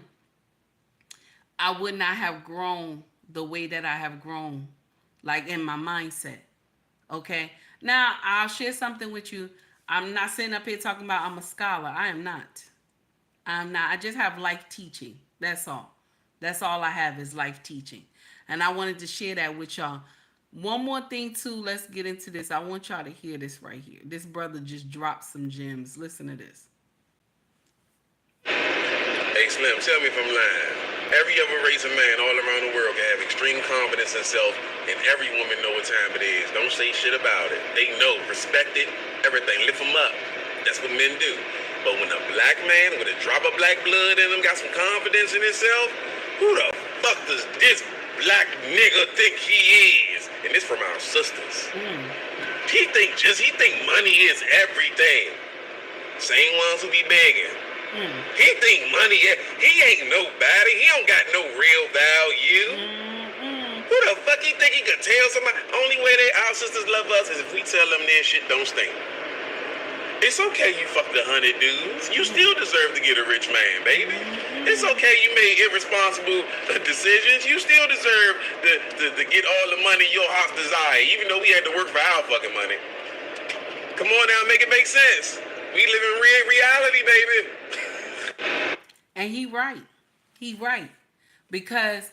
I would not have grown the way that I have grown, like in my mindset. Okay? Now, I'll share something with you. I'm not sitting up here talking about I'm a scholar. I am not. I'm not. I just have life teaching. That's all. That's all I have is life teaching. And I wanted to share that with y'all. One more thing, too. Let's get into this. I want y'all to hear this right here. This brother just dropped some gems. Listen to this. Hey, Slim, tell me if I'm lying. Every other race of man all around the world can have extreme confidence in self, and every woman know what time it is. Don't say shit about it. They know, respect it, everything. Lift them up. That's what men do. But when a black man with a drop of black blood in him got some confidence in himself, who the fuck does this black nigga think he is? And this from our sisters. He think money is everything. Same ones who be begging. He think money, he ain't nobody. He don't got no real value. Who the fuck he think he could tell somebody? Only way our sisters love us is if we tell them their shit don't stink. It's okay you fucked 100 dudes. You still deserve to get a rich man, baby. It's okay you made irresponsible decisions. You still deserve to get all the money your heart desire, even though we had to work for our fucking money. Come on now, make it make sense. We live in real reality, baby. And he right. He right. Because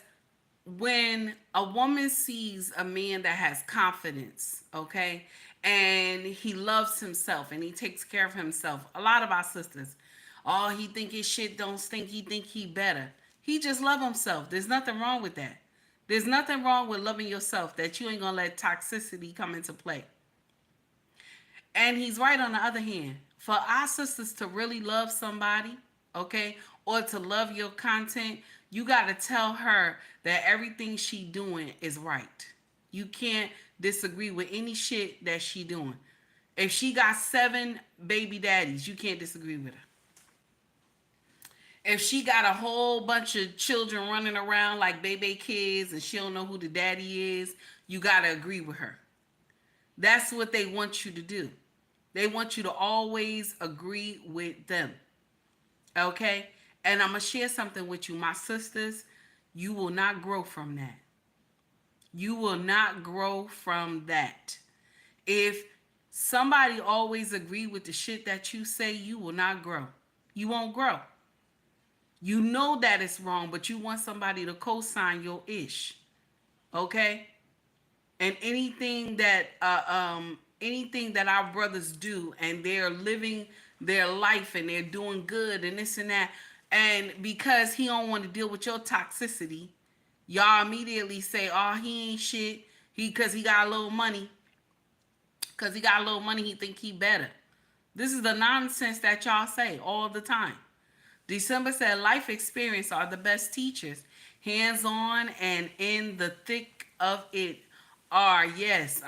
when a woman sees a man that has confidence, okay, and he loves himself and he takes care of himself, a lot of our sisters, oh, he think his shit don't stink, he think he better. He just love himself. There's nothing wrong with that. There's nothing wrong with loving yourself, that you ain't gonna let toxicity come into play. And he's right on the other hand. For our sisters to really love somebody, okay, or to love your content, you got to tell her that everything she doing is right. You can't disagree with any shit that she doing. If she got 7 baby daddies, you can't disagree with her. If she got a whole bunch of children running around like baby kids and she don't know who the daddy is, you got to agree with her. That's what they want you to do. They want you to always agree with them. Okay? And I'm going to share something with you. My sisters, you will not grow from that. You will not grow from that. If somebody always agree with the shit that you say, you will not grow. You won't grow. You know that it's wrong, but you want somebody to co-sign your ish. Okay? And anything that our brothers do, and they're living their life and they're doing good and this and that, and because he don't want to deal with your toxicity, y'all immediately say, oh, he ain't shit, because he got a little money, he think he better. This is the nonsense that y'all say all the time. December said life experience are the best teachers, hands-on and in the thick of it. Yes,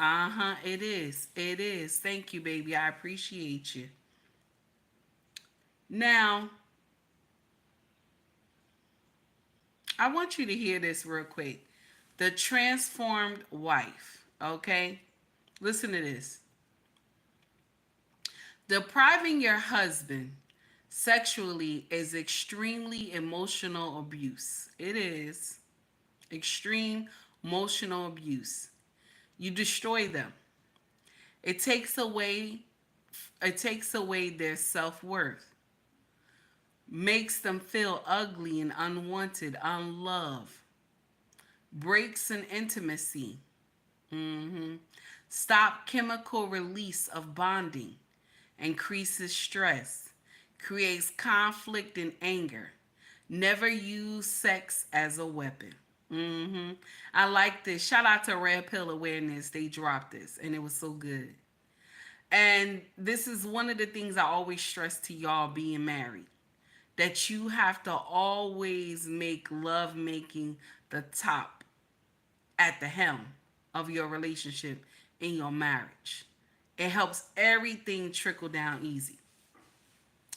it is. Thank you, baby. I appreciate you. Now, I want you to hear this real quick. The transformed wife, okay? Listen to this. Depriving your husband sexually is extremely emotional abuse. It is extreme emotional abuse. You destroy them. It takes away it takes away their self-worth. Makes them feel ugly and unwanted, unloved. Breaks in intimacy. Stop chemical release of bonding. Increases stress. Creates conflict and anger. Never use sex as a weapon. I like this. Shout out to Red Pill Awareness. They dropped this and it was so good. And this is one of the things I always stress to y'all being married, that you have to always make love making the top at the helm of your relationship in your marriage. It helps everything trickle down easy.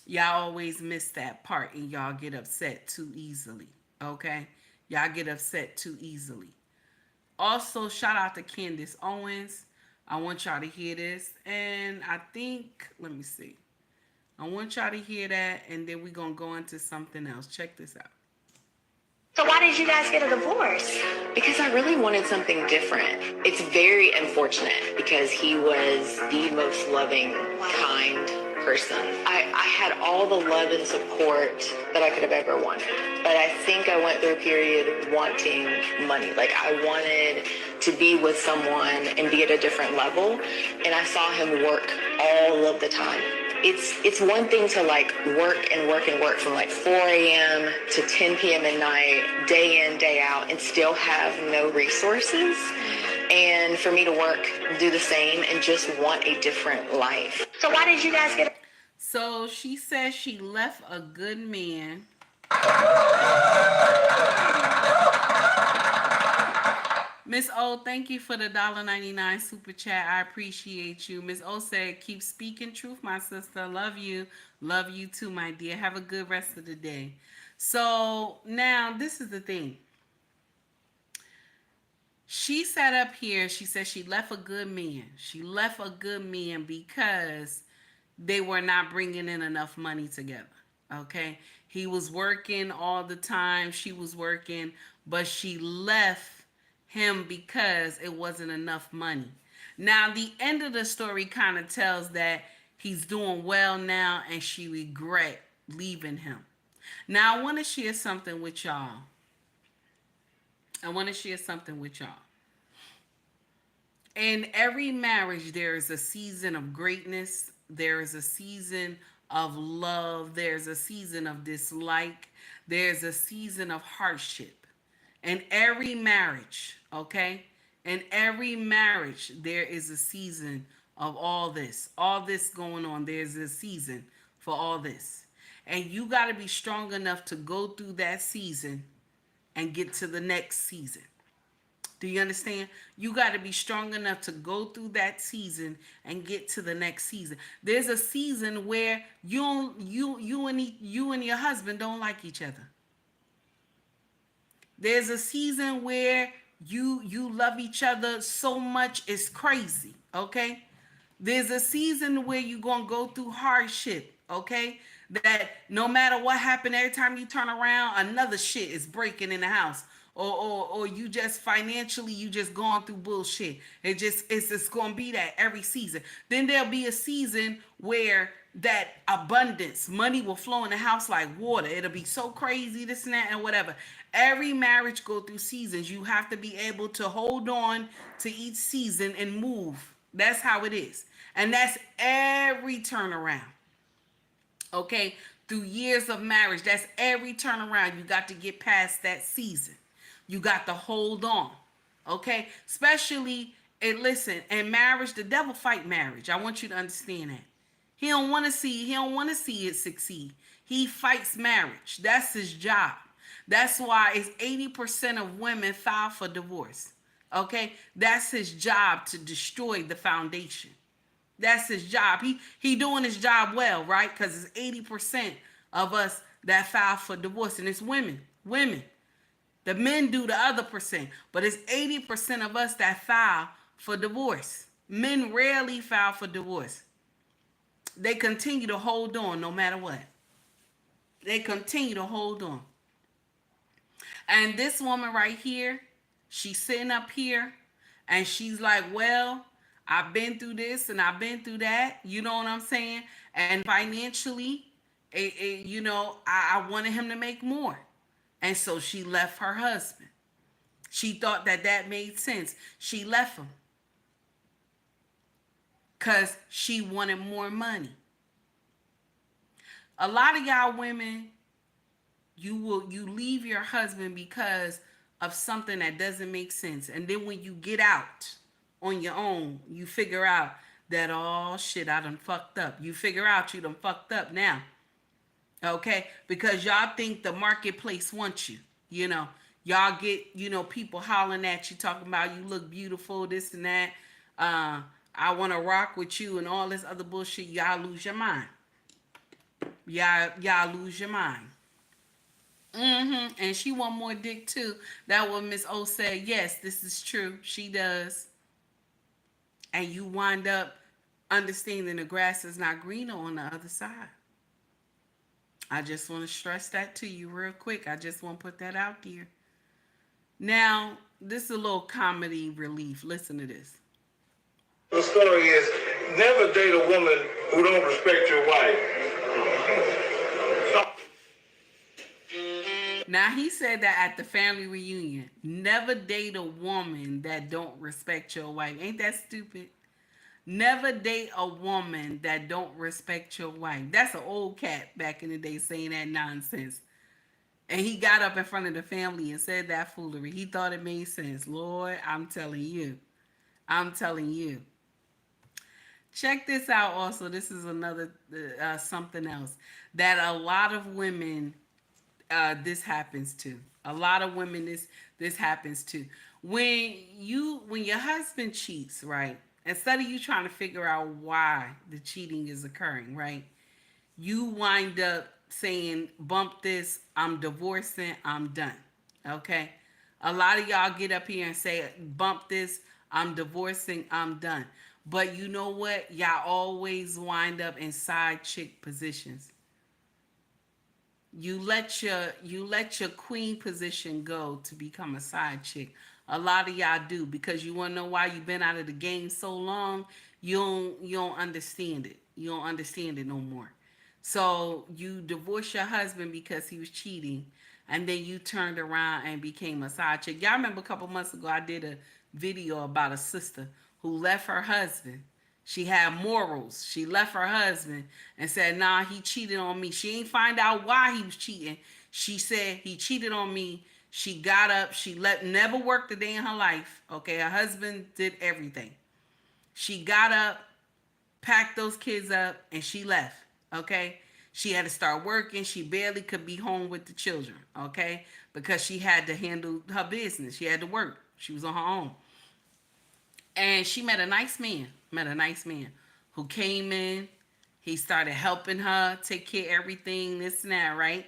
Y'all always miss that part and y'all get upset too easily. Okay? Y'all get upset too easily. Also, shout out to Candace Owens. I want y'all to hear this. And I think, let me see. I want y'all to hear that, and then we're going to go into something else. Check this out. So why did you guys get a divorce? Because I really wanted something different. It's very unfortunate because he was the most loving, kind person. I had all the love and support that I could have ever wanted. But I think I went through a period of wanting money. Like I wanted to be with someone and be at a different level. And I saw him work all of the time. It's one thing to like work and work and work from like 4 a.m. to 10 p.m. at night, day in, day out, and still have no resources. And for me to work, do the same, and just want a different life. So why did you guys get? So she says she left a good man. Miss O, thank you for the $1.99 super chat. I appreciate you. Miss O said, keep speaking truth, my sister. Love you. Love you too, my dear. Have a good rest of the day. So now this is the thing. She sat up here. She said she left a good man. She left a good man because they were not bringing in enough money together. Okay? He was working all the time. She was working, but she left him because it wasn't enough money. Now, the end of the story kind of tells that he's doing well now and she regret leaving him. Now, I want to share something with y'all. In every marriage, there is a season of greatness. There is a season of love. There's a season of dislike. There's a season of hardship. In every marriage, okay? In every marriage, there is a season of all this. All this going on, there's a season for all this. And you got to be strong enough to go through that season and get to the next season. Do you understand? You got to be strong enough to go through that season and get to the next season. There's a season where you and your husband don't like each other. There's a season where you love each other so much it's crazy, okay? There's a season where you're going to go through hardship, okay? That no matter what happened, every time you turn around, another shit is breaking in the house. Or you just financially, you just going through bullshit. It's just going to be that every season. Then there'll be a season where that abundance, money will flow in the house like water. It'll be so crazy, this and that and whatever. Every marriage go through seasons. You have to be able to hold on to each season and move. That's how it is. And that's every turnaround. Okay? Through years of marriage, that's every turnaround. You got to get past that season. You got to hold on. Okay? Especially, and listen, in marriage, the devil fight marriage. I want you to understand that. He don't want to see it succeed. He fights marriage. That's his job. That's why it's 80% of women file for divorce. Okay? That's his job, to destroy the foundation. That's his job. He doing his job well, right? Because it's 80% of us that file for divorce, and it's women. Women. The men do the other percent, but it's 80% of us that file for divorce. Men rarely file for divorce. They continue to hold on no matter what. They continue to hold on. And this woman right here, she's sitting up here and she's like, well, I've been through this and I've been through that. You know what I'm saying? And financially, I wanted him to make more. And so she left her husband. She thought that made sense. She left him because she wanted more money. A lot of y'all women, you leave your husband because of something that doesn't make sense. And then when you get out on your own, you figure out that, oh shit, I done fucked up. You figure out you done fucked up now. Okay? Because y'all think the marketplace wants you. You know, y'all get, people hollering at you, talking about you look beautiful, this and that. I want to rock with you and all this other bullshit. Y'all lose your mind. Y'all lose your mind. And she want more dick too. That what Miss O said. Yes, this is true. She does. And you wind up understanding the grass is not greener on the other side. I just want to stress that to you real quick. I just want to put that out there. Now, this is a little comedy relief. Listen to this. The story is, never date a woman who don't respect your wife. Now, he said that at the family reunion. Never date a woman that don't respect your wife. Ain't that stupid? Never date a woman that don't respect your wife. That's an old cat back in the day saying that nonsense. And he got up in front of the family and said that foolery. He thought it made sense. Lord, I'm telling you. I'm telling you. Check this out also. This is another, something else. That a lot of women... this happens to. A lot of women this happens to. When your husband cheats, right? Instead of you trying to figure out why the cheating is occurring, right? You wind up saying, bump this, I'm divorcing, I'm done. Okay? A lot of y'all get up here and say, bump this, I'm divorcing, I'm done. But you know what? Y'all always wind up in side chick positions. You let your queen position go to become a side chick. A lot of y'all do, because you want to know why you've been out of the game so long. You don't understand it. You don't understand it no more. So you divorced your husband because he was cheating, and then you turned around and became a side chick. Y'all remember a couple months ago I did a video about a sister who left her husband. She had morals. She left her husband and said, nah, he cheated on me. She ain't find out why he was cheating. She said, he cheated on me. She got up. She never worked a day in her life. Okay, her husband did everything. She got up, packed those kids up, and she left. Okay, she had to start working. She barely could be home with the children. Okay, because she had to handle her business. She had to work. She was on her own. And she met a nice man who came in. He started helping her, take care of everything, this and that, right?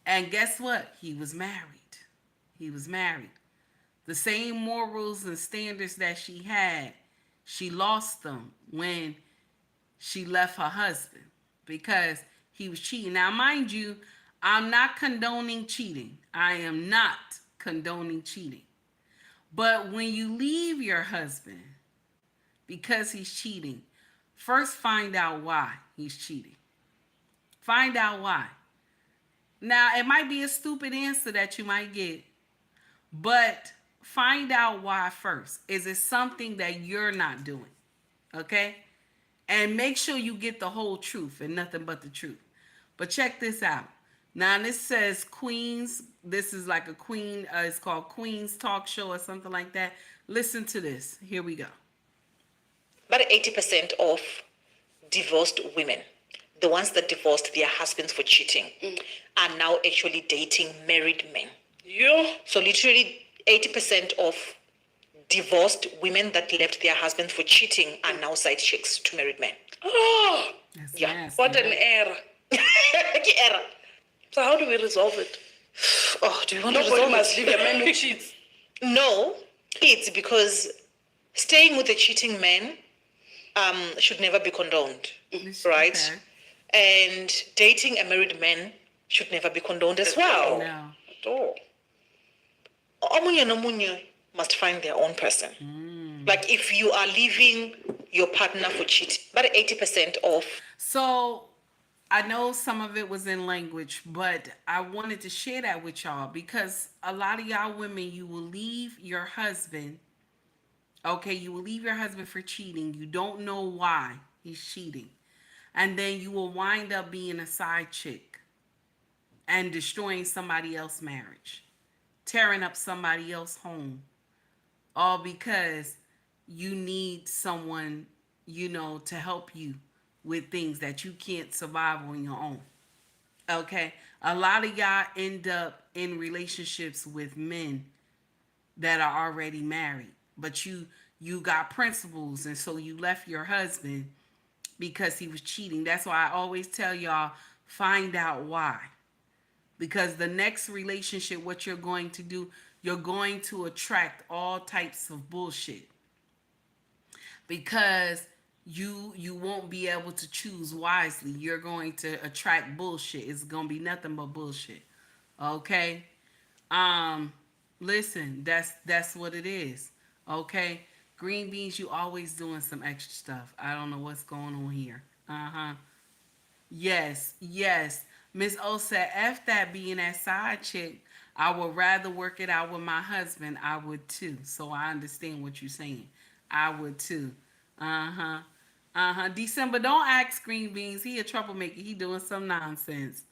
And guess what? He was married. The same morals and standards that she had, she lost them when she left her husband because he was cheating. Now, mind you, I'm not condoning cheating. I am not condoning cheating. But when you leave your husband because he's cheating, first find out why he's cheating. Find out why. Now, it might be a stupid answer that you might get, but find out why first. Is it something that you're not doing? Okay? And make sure you get the whole truth and nothing but the truth. But check this out. Now, this says Queens. This is like a Queen. It's called Queen's Talk Show or something like that. Listen to this. Here we go. About 80% of divorced women, the ones that divorced their husbands for cheating, are now actually dating married men. Yeah. So literally 80% of divorced women that left their husbands for cheating are now side chicks to married men. Oh, yeah. Nasty. what an error. Error. So how do we resolve it? Oh, do you want to Nobody resolve must it? leave a man who cheats. No, it's because staying with a cheating man should never be condoned, right? Okay. And dating a married man should never be condoned as well. No. At all. Omunye no munye must find their own person. Like if you are leaving your partner for cheating, but 80% of. So I know some of it was in language, but I wanted to share that with y'all because a lot of y'all women, you will leave your husband. Okay, you will leave your husband for cheating. You don't know why he's cheating. And then you will wind up being a side chick and destroying somebody else's marriage, tearing up somebody else's home, all because you need someone, to help you with things that you can't survive on your own. Okay? A lot of y'all end up in relationships with men that are already married, but you got principles, and so you left your husband because he was cheating. That's why I always tell y'all, find out why. Because the next relationship, what you're going to do, you're going to attract all types of bullshit. Because you won't be able to choose wisely. You're going to attract bullshit. It's going to be nothing but bullshit. Okay? Listen, that's what it is. Okay? Green beans, you always doing some extra stuff. I don't know what's going on here. Yes. Miss O said, F that being that side chick. I would rather work it out with my husband. I would too. So I understand what you're saying. I would too. December, don't ask green beans. He a troublemaker. He doing some nonsense.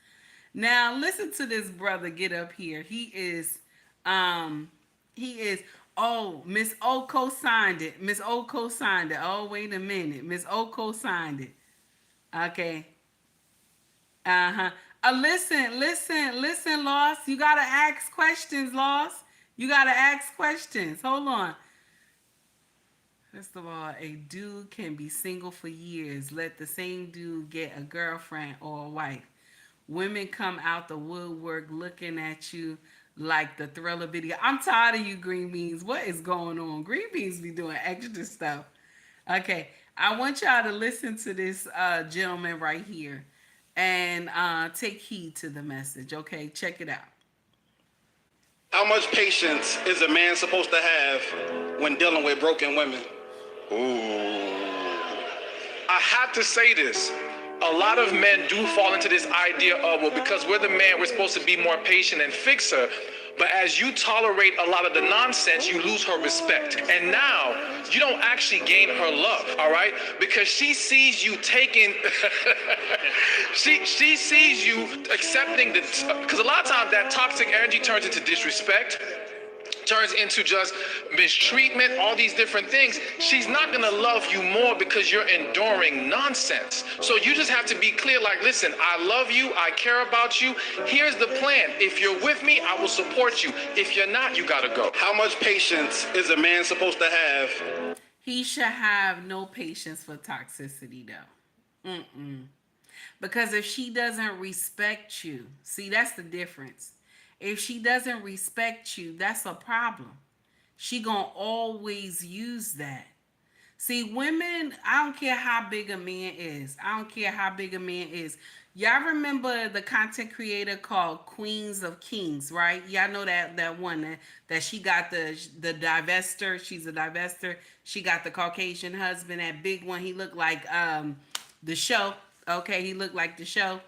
Now listen to this brother get up here. He is, oh, Miss O co-signed it. Miss O co-signed it. Oh, wait a minute. Miss O co-signed it. Okay. Listen, Loss. You gotta ask questions, Loss. You gotta ask questions. Hold on. First of all, a dude can be single for years. Let the same dude get a girlfriend or a wife. Women come out the woodwork looking at you like the Thriller video. I'm tired of you, Green Beans. What is going on? Green Beans be doing extra stuff. Okay, I want y'all to listen to this gentleman right here and take heed to the message. Okay, check it out. How much patience is a man supposed to have when dealing with broken women? I have to say this. A lot of men do fall into this idea of, well, because we're the man, we're supposed to be more patient and fix her. But as you tolerate a lot of the nonsense, you lose her respect. And now you don't actually gain her love, all right? Because she sees you taking, she sees you accepting the, because a lot of times that toxic energy turns into disrespect, turns into just mistreatment, all these different things. She's not gonna love you more because you're enduring nonsense. So you just have to be clear, like, listen, I love you, I care about you. Here's the plan. If you're with me, I will support you. If you're not, you gotta go. How much patience is a man supposed to have? He should have no patience for toxicity, though. Because if she doesn't respect you, see, that's the difference. If she doesn't respect you, that's a problem. She gonna always use that. See, women, I don't care how big a man is. Y'all remember the content creator called Queens of Kings, right? Y'all know that one that she got the divester. She's a divester. She got the Caucasian husband, that big one. He looked like the show. Okay, he looked like the show.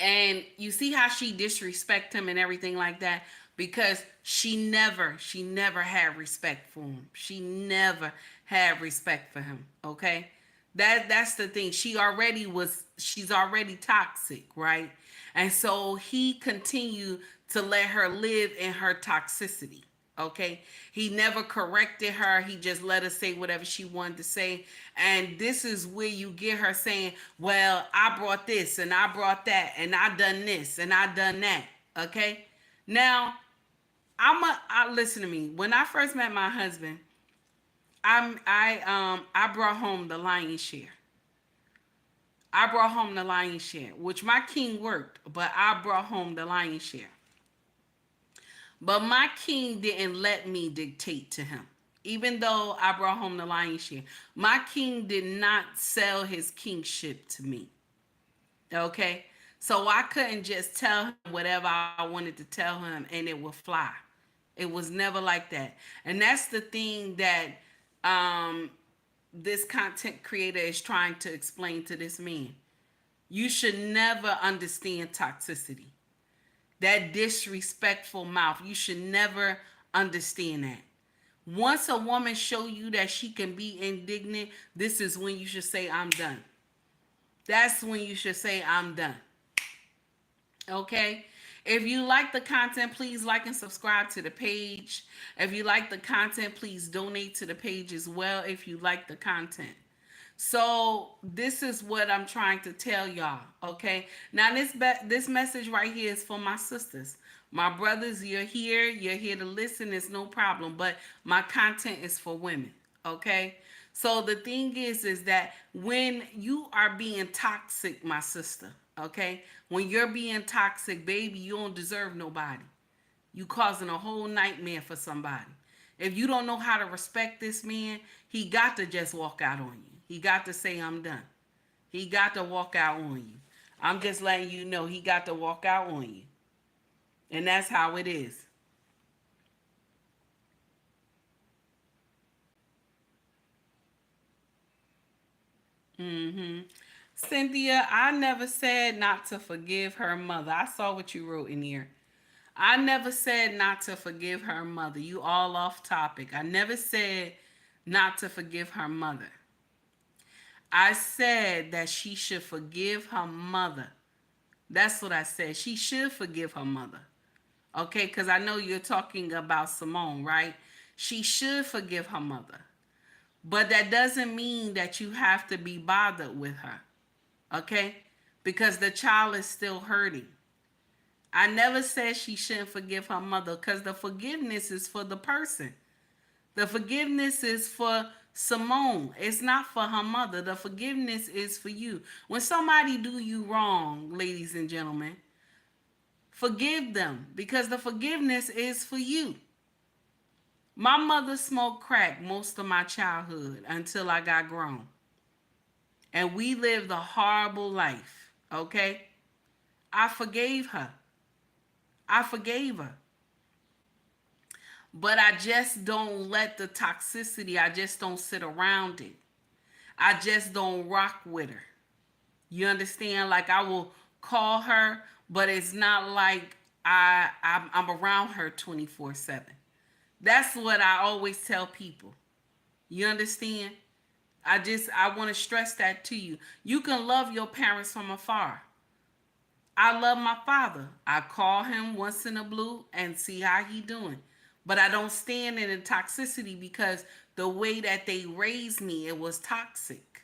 And you see how she disrespect him and everything like that, because she never had respect for him. She never had respect for him. Okay, that's the thing. She's already toxic, right? And so he continued to let her live in her toxicity. Okay, he never corrected her. He just let her say whatever she wanted to say. And this is where you get her saying, well, I brought this and I brought that and I done this and I done that. Okay, now listen to me. When I first met my husband, I brought home the lion's share. Which my king worked, but I brought home the lion's share. But my king didn't let me dictate to him. Even though I brought home the lion's share, my king did not sell his kingship to me. Okay? So I couldn't just tell him whatever I wanted to tell him and it would fly. It was never like that. And that's the thing that um, this content creator is trying to explain to this man. You should never understand toxicity. That disrespectful mouth. You should never understand that. Once a woman show you that she can be indignant, this is when you should say, I'm done. That's when you should say, I'm done. Okay? If you like the content, please like and subscribe to the page. If you like the content, please donate to the page as well if you like the content. So this is what I'm trying to tell y'all, okay? Now this message right here is for my sisters. My brothers, you're here to listen, it's no problem, but my content is for women, okay? So the thing is that when you are being toxic, my sister, okay? When you're being toxic, baby, you don't deserve nobody. You causing a whole nightmare for somebody. If you don't know how to respect this man, he got to just walk out on you. He got to say, I'm done. He got to walk out on you. I'm just letting you know he got to walk out on you. And that's how it is. Cynthia, I never said not to forgive her mother. I saw what you wrote in here. I never said not to forgive her mother. You all off topic. I never said not to forgive her mother. I said that she should forgive her mother. That's what I said. She should forgive her mother. Okay, because I know you're talking about Simone, right? She should forgive her mother. But that doesn't mean that you have to be bothered with her. Okay? Because the child is still hurting. I never said she shouldn't forgive her mother because the forgiveness is for the person. The forgiveness is for Simone. It's not for her mother. The forgiveness is for you. When somebody do you wrong, ladies and gentlemen, forgive them because the forgiveness is for you. My mother smoked crack most of my childhood until I got grown. And we lived a horrible life, okay? I forgave her. I forgave her. But I just don't let the toxicity, I just don't sit around it. I just don't rock with her. You understand? Like I will call her, but it's not like I'm around her 24/7. That's what I always tell people. You understand? I want to stress that to you. You can love your parents from afar. I love my father. I call him once in a blue and see how he doing. But I don't stand in the toxicity because the way that they raised me, it was toxic.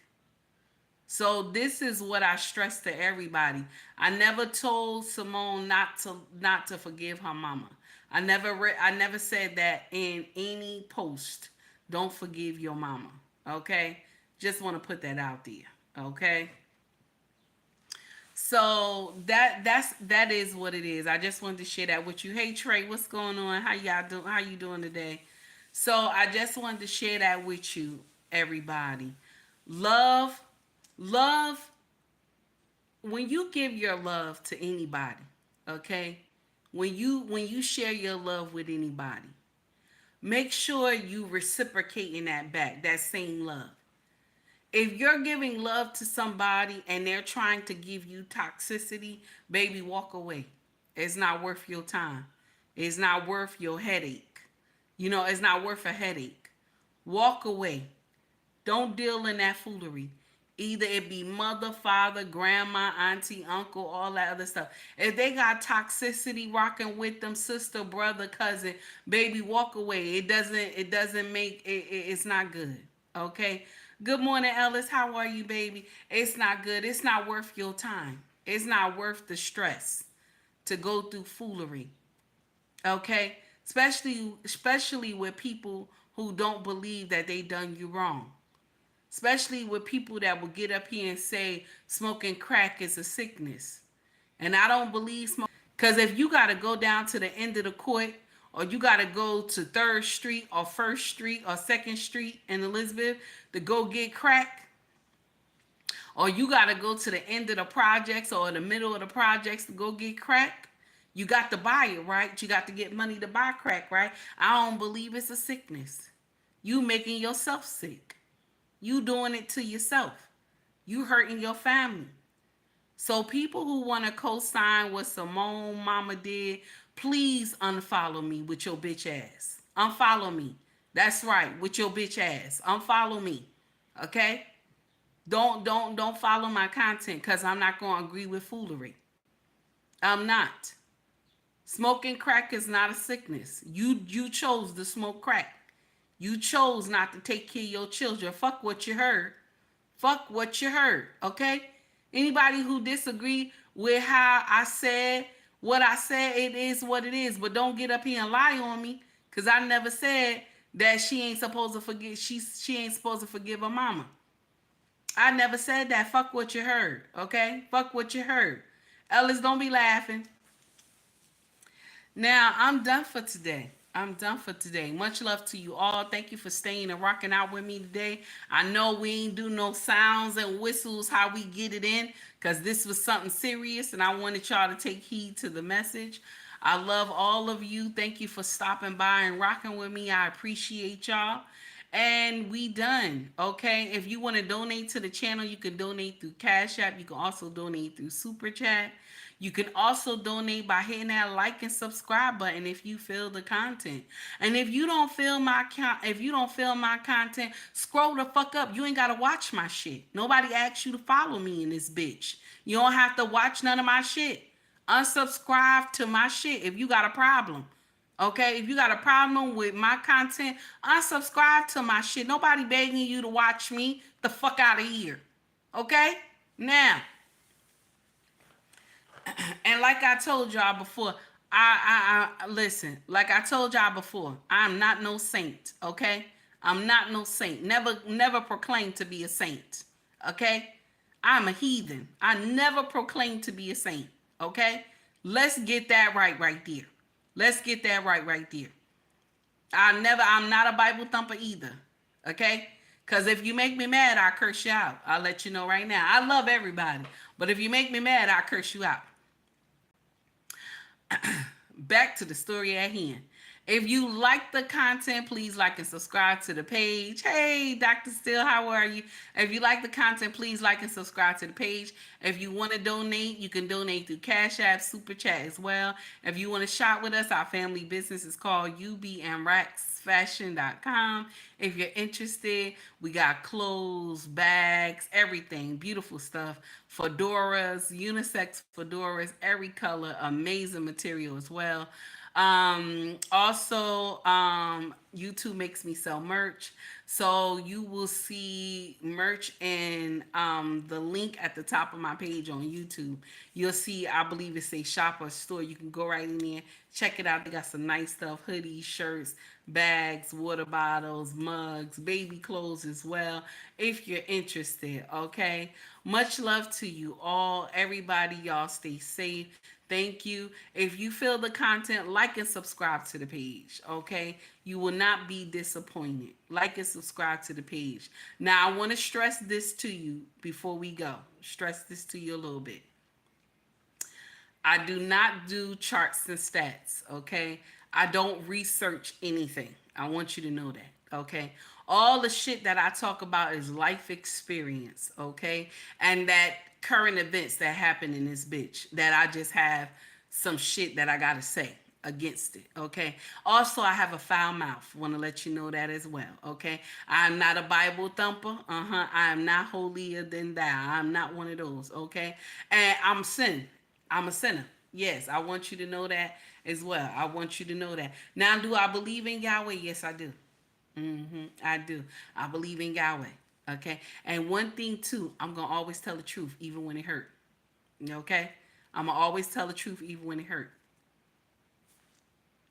So this is what I stress to everybody. I never told Simone not to forgive her mama. I never said that in any post. Don't forgive your mama. Okay? Just want to put that out there. Okay? So that is what it is. I just wanted to share that with you. Hey Trey, what's going on? How y'all doing? How you doing today? So I just wanted to share that with you, everybody. Love, when you give your love to anybody, okay? When you share your love with anybody, make sure you reciprocating that back, that same love. If you're giving love to somebody and they're trying to give you toxicity, baby, walk away. It's not worth your time. It's not worth your headache. It's not worth a headache. Walk away. Don't deal in that foolery. Either it be mother, father, grandma, auntie, uncle, all that other stuff. If they got toxicity rocking with them, sister, brother, cousin, baby, walk away. It doesn't make it, it's not good. Okay? Good morning, Ellis. How are you, baby? It's not good. It's not worth your time. It's not worth the stress to go through foolery. Okay? Especially with people who don't believe that they done you wrong. Especially with people that will get up here and say smoking crack is a sickness. And I don't believe smoke. Because if you got to go down to the end of the court, or you got to go to 3rd Street or 1st Street or 2nd Street in Elizabeth to go get crack, or you got to go to the end of the projects or the middle of the projects to go get crack. You got to buy it, right? You got to get money to buy crack, right? I don't believe it's a sickness. You making yourself sick. You doing it to yourself. You hurting your family. So people who want to co-sign what Simone Mama did, please unfollow me with your bitch ass. Unfollow me. That's right, with your bitch ass. Unfollow me. Okay? Don't follow my content because I'm not gonna agree with foolery. I'm not. Smoking crack is not a sickness. You chose to smoke crack. You chose not to take care of your children. Fuck what you heard. Fuck what you heard. Okay? Anybody who disagree with how I said what I said, it is what it is. But don't get up here and lie on me. Cause I never said that she ain't supposed to forgive. She ain't supposed to forgive her mama. I never said that. Fuck what you heard. Okay? Fuck what you heard. Ellis, don't be laughing. Now, I'm done for today. I'm done for today. Much love to you all. Thank you for staying and rocking out with me today. I know we ain't do no sounds and whistles how we get it in because this was something serious and I wanted y'all to take heed to the message. I love all of you. Thank you for stopping by and rocking with me. I appreciate y'all. And we done. Okay. If you want to donate to the channel, you can donate through Cash App. You can also donate through Super Chat. You can also donate by hitting that like and subscribe button if you feel the content. And if you don't feel my content, scroll the fuck up. You ain't gotta watch my shit. Nobody asked you to follow me in this bitch. You don't have to watch none of my shit. Unsubscribe to my shit if you got a problem. Okay, if you got a problem with my content, unsubscribe to my shit. Nobody begging you to watch me. The fuck out of here. Okay? Now, and like I told y'all before, I listen, like I told y'all before, I'm not no saint, okay? I'm not no saint. Never proclaimed to be a saint, okay? I'm a heathen. I never proclaimed to be a saint, okay? Let's get that right there. Let's get that right there. I'm not a Bible thumper either, okay? Because if you make me mad, I'll curse you out. I'll let you know right now. I love everybody, but if you make me mad, I'll curse you out. Back to the story at hand. If you like the content, please like and subscribe to the page. Hey, Dr. Still, how are you? If you like the content, please like and subscribe to the page. If you want to donate, you can donate through Cash App, Super Chat as well. If you want to shop with us, our family business is called ubnracksfashion.com. If you're interested, we got clothes, bags, everything, beautiful stuff. Fedoras, unisex fedoras, every color, amazing material as well. Also, YouTube makes me sell merch. So you will see merch in the link at the top of my page on YouTube. You'll see, I believe it says shop or store. You can go right in there, check it out. They got some nice stuff, hoodies, shirts, bags, water bottles, mugs, baby clothes as well, if you're interested. Okay, much love to you all. Everybody, y'all stay safe. Thank you. If you feel the content, like and subscribe to the page, okay? You will not be disappointed. Like and subscribe to the page. Now, I want to stress this to you before we go. Stress this to you a little bit. I do not do charts and stats, okay? I don't research anything. I want you to know that, okay? All the shit that I talk about is life experience, okay? And that current events that happen in this bitch that I just have some shit that I gotta say against it, okay? Also, I have a foul mouth. Want to let you know that as well, okay? I'm not a Bible thumper. I am not holier than thou. I'm not one of those, okay? And I'm sin. I'm a sinner. Yes, I want you to know that as well. I want you to know that. Now, do I believe in Yahweh? Yes, I do. I do. I believe in Yahweh. Okay. And one thing too, I'm going to always tell the truth even when it hurt. Okay. I'm going to always tell the truth even when it hurt.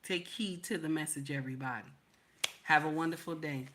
Take heed to the message, everybody. Have a wonderful day.